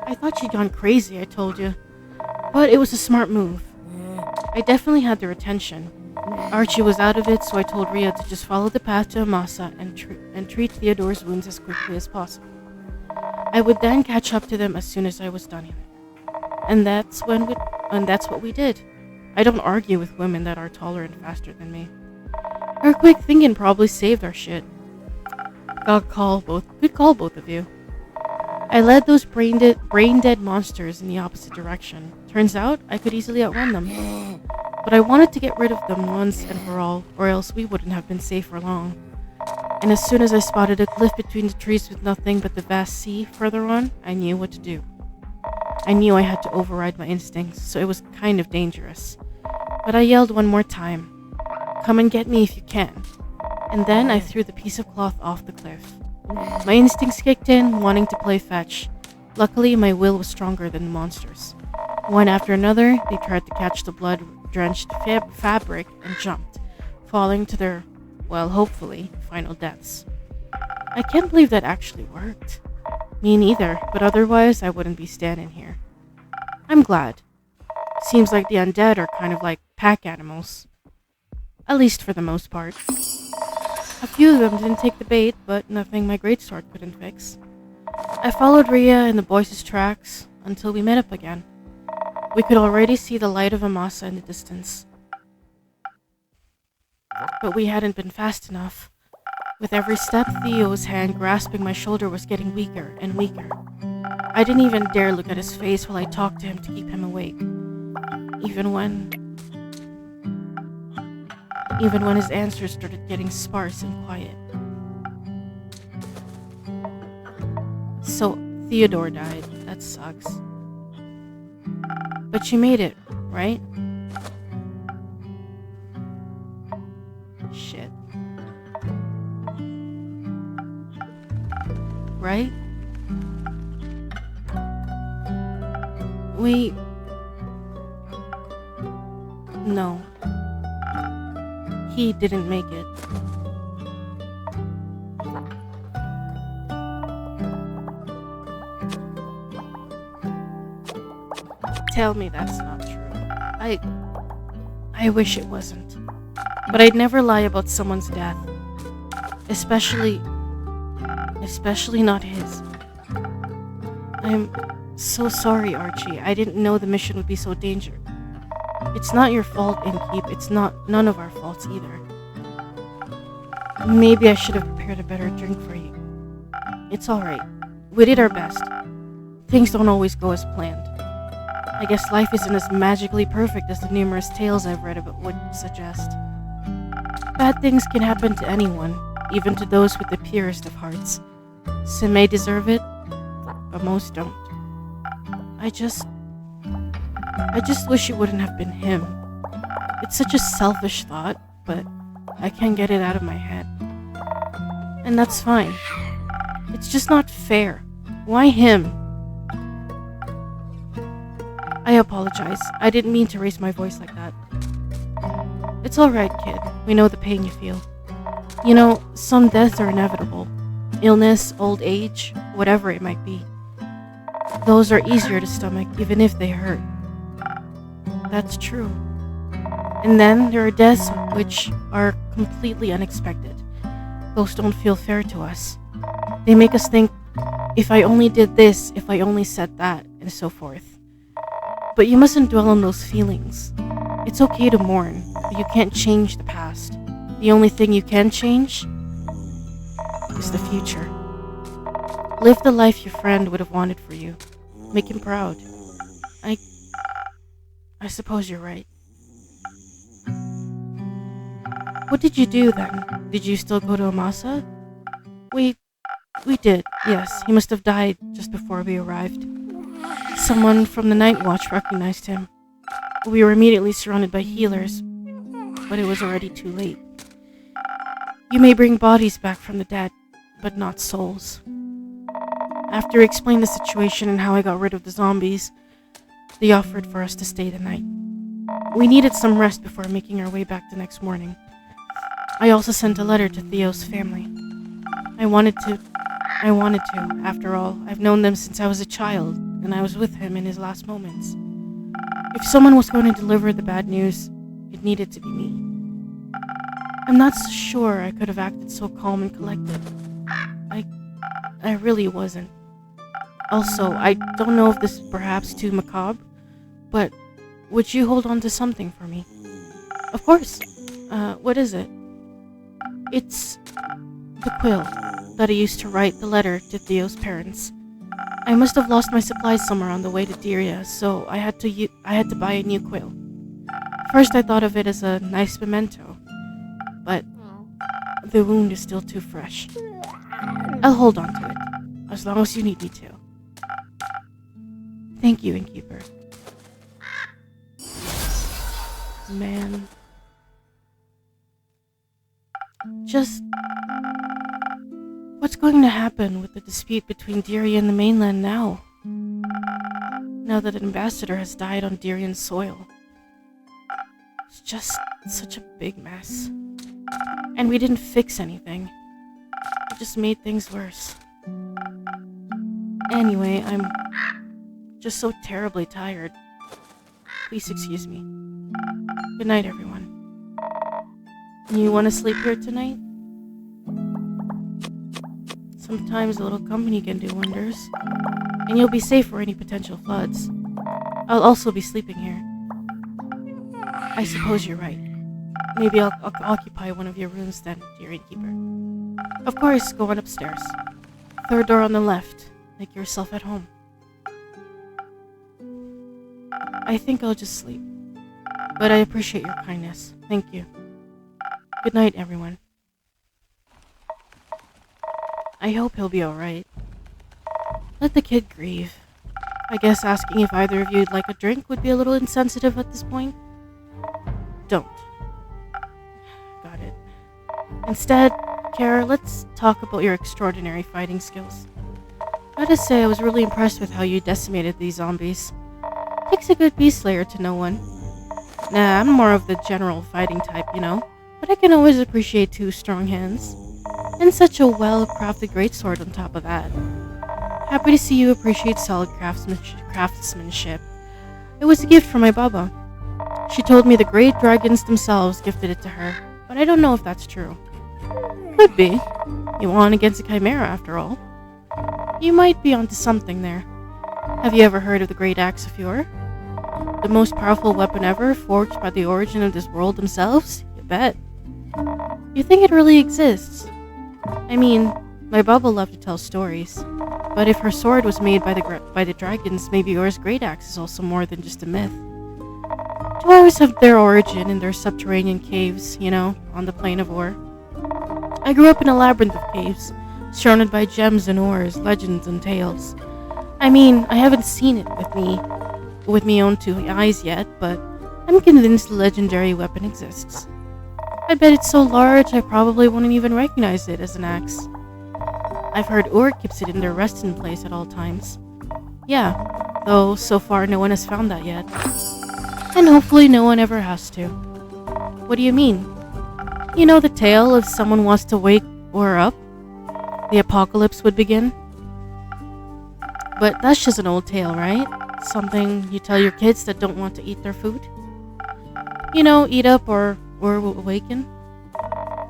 I thought you'd gone crazy, I told you. But it was a smart move. I definitely had their attention. Archie was out of it, so I told Rhea to just follow the path to Amasa and treat Theodore's wounds as quickly as possible. I would then catch up to them as soon as I was done. And that's what we did. I don't argue with women that are taller and faster than me. Our quick thinking probably saved our shit. Good call, both of you. I led those brain-dead monsters in the opposite direction. Turns out, I could easily outrun them. But I wanted to get rid of them once and for all, or else we wouldn't have been safe for long. And as soon as I spotted a cliff between the trees with nothing but the vast sea further on, I knew what to do. I knew I had to override my instincts, so it was kind of dangerous. But I yelled one more time, "Come and get me if you can." And then I threw the piece of cloth off the cliff. My instincts kicked in, wanting to play fetch. Luckily, my will was stronger than the monsters. One after another, they tried to catch the blood-drenched fabric and jumped, falling to their, well, hopefully, final deaths. I can't believe that actually worked. Me neither, but otherwise I wouldn't be standing here. I'm glad. Seems like the undead are kind of like pack animals. At least for the most part. A few of them didn't take the bait, but nothing my greatsword couldn't fix. I followed Rhea and the boys' tracks until we met up again. We could already see the light of Amasa in the distance. But we hadn't been fast enough. With every step, Theo's hand grasping my shoulder was getting weaker and weaker. I didn't even dare look at his face while I talked to him to keep him awake. Even when his answers started getting sparse and quiet. So, Theodore died. That sucks. But you made it, right? Shit. Right? No. He didn't make it. Tell me that's not true. I wish it wasn't. But I'd never lie about someone's death. Especially not his. I'm so sorry, Archie. I didn't know the mission would be so dangerous. It's not your fault, Innkeep. It's none of our faults either. Maybe I should have prepared a better drink for you. It's alright. We did our best. Things don't always go as planned. I guess life isn't as magically perfect as the numerous tales I've read about would suggest. Bad things can happen to anyone, even to those with the purest of hearts. Some may deserve it, but most don't. I just wish it wouldn't have been him. It's such a selfish thought, but I can't get it out of my head. And that's fine. It's just not fair. Why him? I apologize. I didn't mean to raise my voice like that. It's alright, kid. We know the pain you feel. You know, some deaths are inevitable. Illness, old age, whatever it might be. Those are easier to stomach, even if they hurt. That's true. And then there are deaths which are completely unexpected. Those don't feel fair to us. They make us think, if I only did this, if I only said that, and so forth. But you mustn't dwell on those feelings. It's okay to mourn, but you can't change the past. The only thing you can change is the future. Live the life your friend would have wanted for you. Make him proud. I suppose you're right. What did you do then? Did you still go to Amasa? We did, yes. He must have died just before we arrived. Someone from the night watch recognized him. We were immediately surrounded by healers, but it was already too late. You may bring bodies back from the dead, but not souls. After he explained the situation and how I got rid of the zombies, they offered for us to stay the night. We needed some rest before making our way back the next morning. I also sent a letter to Theo's family. I wanted to. After all, I've known them since I was a child, and I was with him in his last moments. If someone was going to deliver the bad news, it needed to be me. I'm not so sure I could have acted so calm and collected. I really wasn't. Also, I don't know if this is perhaps too macabre, but would you hold on to something for me? Of course. What is it? It's the quill that I used to write the letter to Theo's parents. I must have lost my supplies somewhere on the way to Diria, so I had to buy a new quill. First I thought of it as a nice memento, but the wound is still too fresh. I'll hold on to it, as long as you need me to. Thank you, Innkeeper. Man. Just... what's going to happen with the dispute between Diria and the mainland now? Now that an ambassador has died on Dirian soil. It's just such a big mess. And we didn't fix anything. It just made things worse. Anyway, I'm just so terribly tired. Please excuse me. Good night, everyone. You want to sleep here tonight? Sometimes a little company can do wonders. And you'll be safe for any potential floods. I'll also be sleeping here. I suppose you're right. Maybe I'll occupy one of your rooms then, dear innkeeper. Of course, go on upstairs. Third door on the left. Make yourself at home. I think I'll just sleep. But I appreciate your kindness. Thank you. Good night, everyone. I hope he'll be alright. Let the kid grieve. I guess asking if either of you'd like a drink would be a little insensitive at this point. Don't. Got it. Instead, Kara, let's talk about your extraordinary fighting skills. Gotta say, I was really impressed with how you decimated these zombies. Takes a good beast slayer to know one. Nah, I'm more of the general fighting type, you know? But I can always appreciate two strong hands. And such a well-crafted greatsword on top of that. Happy to see you appreciate solid craftsmanship. It was a gift from my Baba. She told me the great dragons themselves gifted it to her, but I don't know if that's true. Could be. You won against a chimera, after all. You might be onto something there. Have you ever heard of the Great Axe of Yore? The most powerful weapon ever, forged by the origin of this world themselves? You bet. You think it really exists? I mean, My bubble loved to tell stories. But if her sword was made by the dragons, maybe yours great axe is also more than just a myth. Dwarves have their origin in their subterranean caves, on the plane of ore. I grew up in a labyrinth of caves, surrounded by gems and ores, legends and tales. I mean, I haven't seen it with me own two eyes yet, but I'm convinced the legendary weapon exists. I bet it's so large I probably wouldn't even recognize it as an axe. I've heard Ur keeps it in their resting place at all times. Yeah, though so far no one has found that yet. And hopefully no one ever has to. What do you mean? You know the tale of someone wants to wake Ur up? The apocalypse would begin? But that's just an old tale, right? Something you tell your kids that don't want to eat their food? Eat up or will awaken?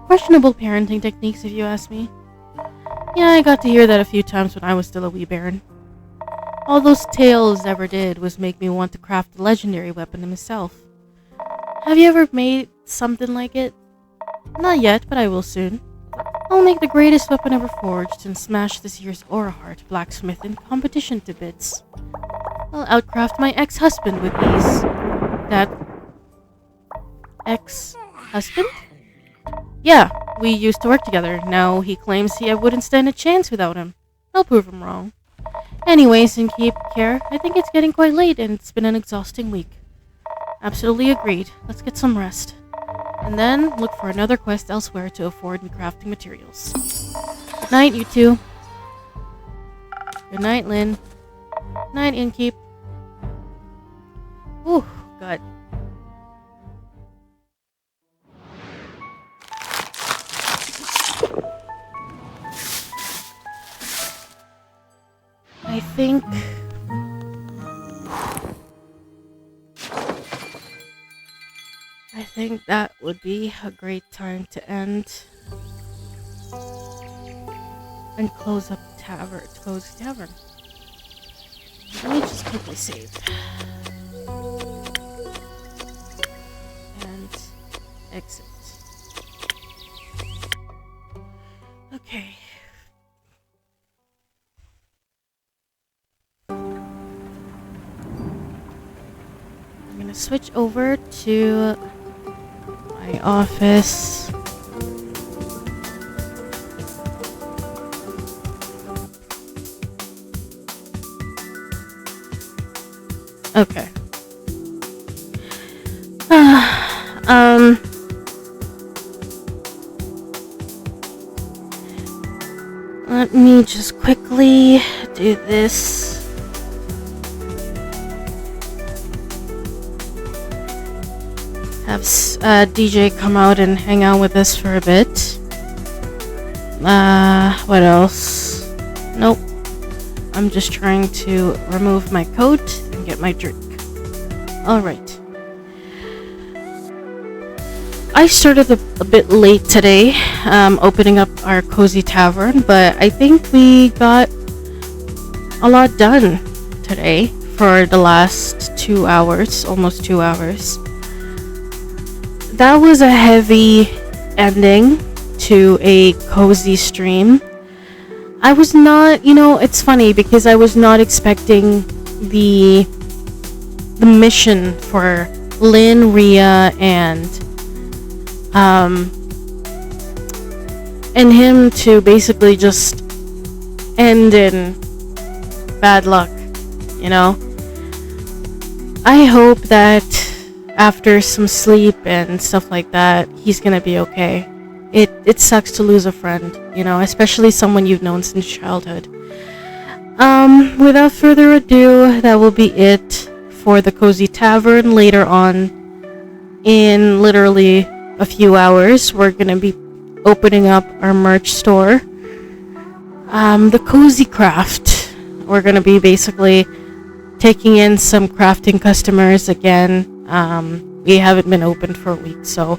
Questionable parenting techniques, if you ask me. Yeah, I got to hear that a few times when I was still a wee bairn. All those tales ever did was make me want to craft a legendary weapon myself. Have you ever made something like it? Not yet, but I will soon. I'll make the greatest weapon ever forged and smash this year's Auraheart blacksmith in competition to bits. I'll outcraft my ex-husband with these. That... ex-husband? Yeah, we used to work together. Now he claims I wouldn't stand a chance without him. I'll prove him wrong. Anyways, and keep care. I think it's getting quite late and it's been an exhausting week. Absolutely agreed. Let's get some rest. And then look for another quest elsewhere to afford me crafting materials. Good night, you two. Good night, Lynn. Night, Innkeep. Ooh, God. I think that would be a great time to end and close the tavern. Let me just quickly save and exit. Okay. I'm gonna switch over to my office. Okay. Let me just quickly do this. Have DJ come out and hang out with us for a bit. What else? Nope. I'm just trying to remove my coat and get my drink. Alright. I started a bit late today, opening up our cozy tavern, but I think we got a lot done today for the last 2 hours, almost 2 hours. That was a heavy ending to a cozy stream. I was not, it's funny because I was not expecting the mission for Lynn, Rhea, and him to basically just end in bad luck, I hope that after some sleep and stuff like that, he's gonna be okay. It sucks to lose a friend, especially someone you've known since childhood. Without further ado, that will be it for the Cozy Tavern. Later on, in literally a few hours, we're gonna be opening up our merch store. The Cozy Craft. We're gonna be basically taking in some crafting customers again. We haven't been open for a week, so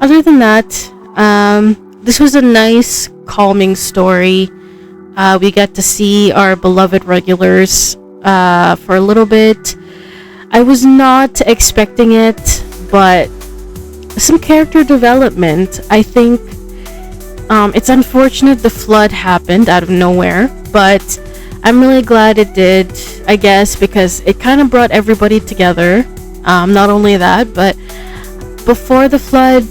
other than that, this was a nice, calming story. We got to see our beloved regulars for a little bit. I was not expecting it, but some character development. I think It's unfortunate the flood happened out of nowhere, but I'm really glad it did, I guess, because it kind of brought everybody together. Not only that, but before the flood,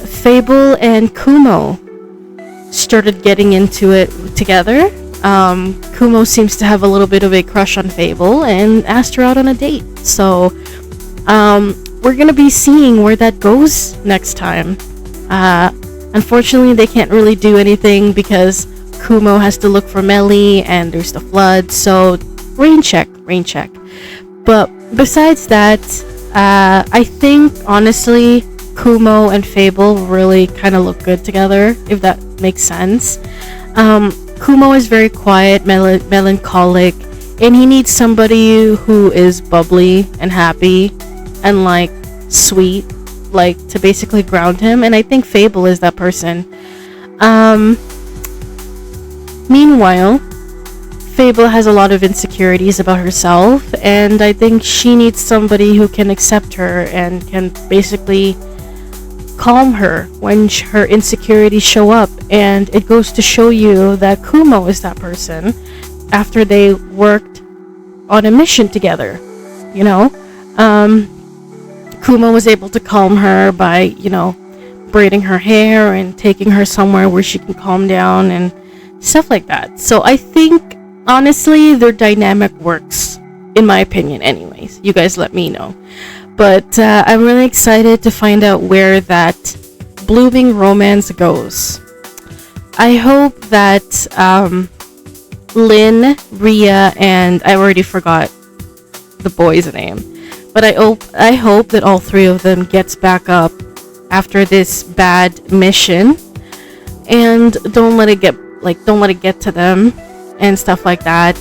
Fable and Kumo started getting into it together. Kumo seems to have a little bit of a crush on Fable and asked her out on a date. So, we're gonna be seeing where that goes next time. Unfortunately, they can't really do anything because Kumo has to look for Melly and there's the flood. So, rain check. But besides that, I think honestly, Kumo and Fable really kind of look good together, if that makes sense. Kumo is very quiet, melancholic, and he needs somebody who is bubbly and happy and like sweet, like to basically ground him. And I think Fable is that person. Meanwhile, Fable has a lot of insecurities about herself, and I think she needs somebody who can accept her and can basically calm her when her insecurities show up. And it goes to show you that Kumo is that person after they worked on a mission together. You know, Kumo was able to calm her by, braiding her hair and taking her somewhere where she can calm down and stuff like that. So I think honestly their dynamic works, in my opinion. Anyways, you guys let me know. But I'm really excited to find out where that blooming romance goes. I hope that Lynn, Ria, and I already forgot the boy's name, but I hope that all three of them gets back up after this bad mission, and don't let it get to them and stuff like that.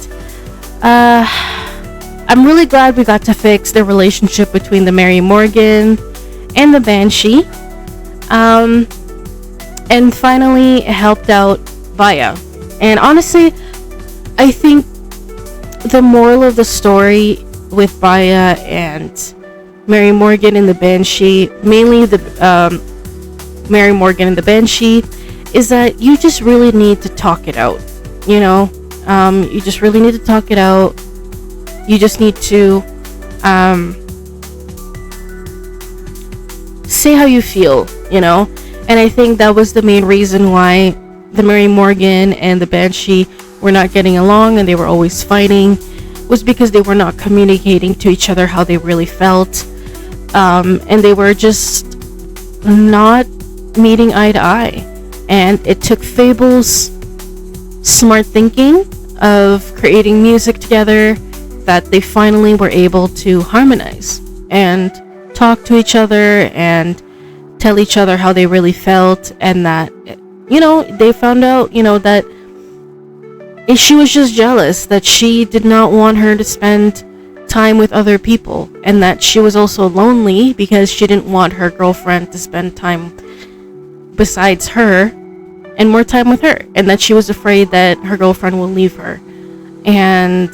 I'm really glad we got to fix the relationship between the Mary Morgan and the Banshee. And finally helped out Vaya. And honestly, I think the moral of the story with Vaya and Mary Morgan and the Banshee, mainly the Mary Morgan and the Banshee, is that you just really need to talk it out. You just really need to talk it out. You just need to say how you feel, And I think that was the main reason why the Mary Morgan and the Banshee were not getting along and they were always fighting, was because they were not communicating to each other how they really felt. And they were just not meeting eye to eye. And it took Fable's smart thinking of creating music together that they finally were able to harmonize and talk to each other and tell each other how they really felt. And that, they found out, that she was just jealous that she did not want her to spend time with other people, and that she was also lonely because she didn't want her girlfriend to spend time besides her and more time with her, and that she was afraid that her girlfriend will leave her. And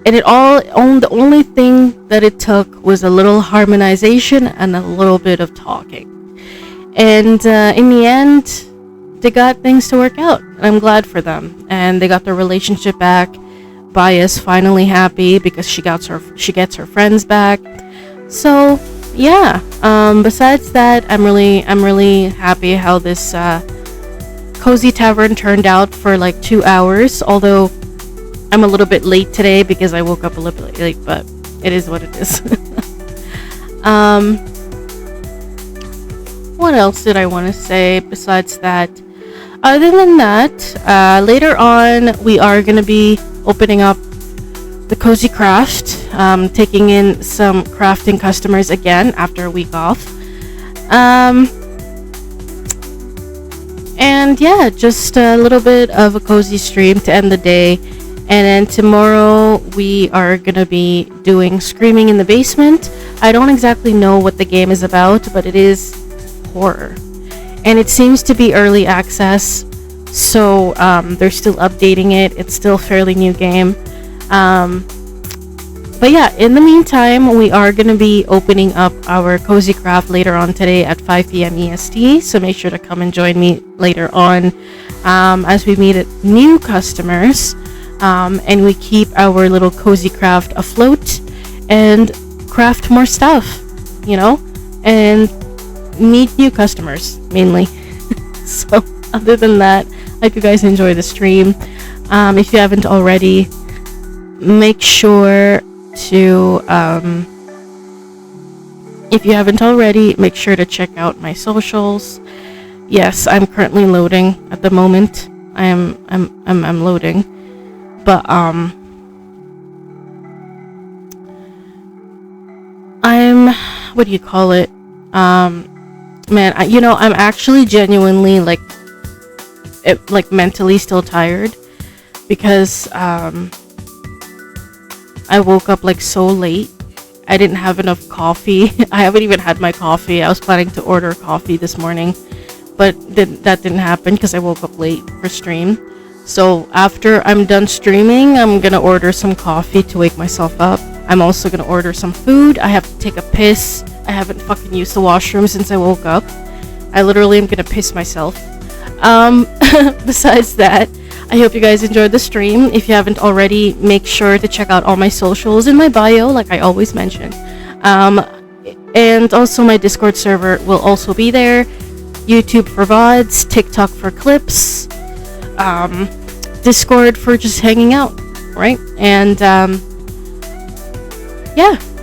the only thing that it took was a little harmonization and a little bit of talking. And in the end, they got things to work out. I'm glad for them. And they got their relationship back. Baya's finally happy because she gets her friends back. So yeah. Besides that, I'm really happy how this cozy tavern turned out for like 2 hours. Although I'm a little bit late today because I woke up a little bit late, but it is what it is. What else did I want to say besides that? Other than that, later on we are going to be opening up the Cozy Craft, taking in some crafting customers again after a week off. And yeah, just a little bit of a cozy stream to end the day. And then tomorrow we are going to be doing Screaming in the Basement. I don't exactly know what the game is about, but it is horror. And it seems to be early access, so they're still updating it. It's still a fairly new game. But But yeah, in the meantime, we are going to be opening up our Cozy Craft later on today at 5 p.m. EST. So make sure to come and join me later on as we meet new customers and we keep our little Cozy Craft afloat and craft more stuff, and meet new customers mainly. So other than that, I hope you guys enjoy the stream. If you haven't already, make sure to make sure to check out my socials. Yes, I'm currently loading at the moment. I'm loading, but I'm, what do you call it? Man, I'm actually genuinely like mentally still tired because I woke up like so late. I didn't have enough coffee. I haven't even had my coffee. I was planning to order coffee this morning, but that didn't happen because I woke up late for stream. So after I'm done streaming, I'm gonna order some coffee to wake myself up. I'm also gonna order some food. I have to take a piss. I haven't fucking used the washroom since I woke up. I literally am gonna piss myself. Besides that, I hope you guys enjoyed the stream. If you haven't already, make sure to check out all my socials in my bio, like I always mention. And also my Discord server will also be there. YouTube for VODs, TikTok for clips, Discord for just hanging out, right? And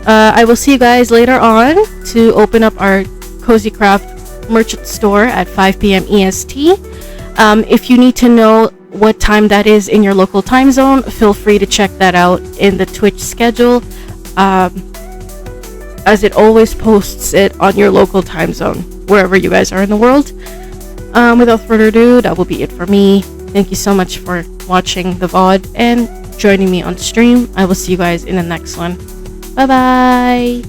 I will see you guys later on to open up our Cozy Craft merchant store at 5 p.m. EST. If you need to know what time that is in your local time zone, feel free to check that out in the Twitch schedule, as it always posts it on your local time zone, wherever you guys are in the world. Without further ado, that will be it for me. Thank you so much for watching the VOD and joining me on the stream. I will see you guys in the next one. Bye bye!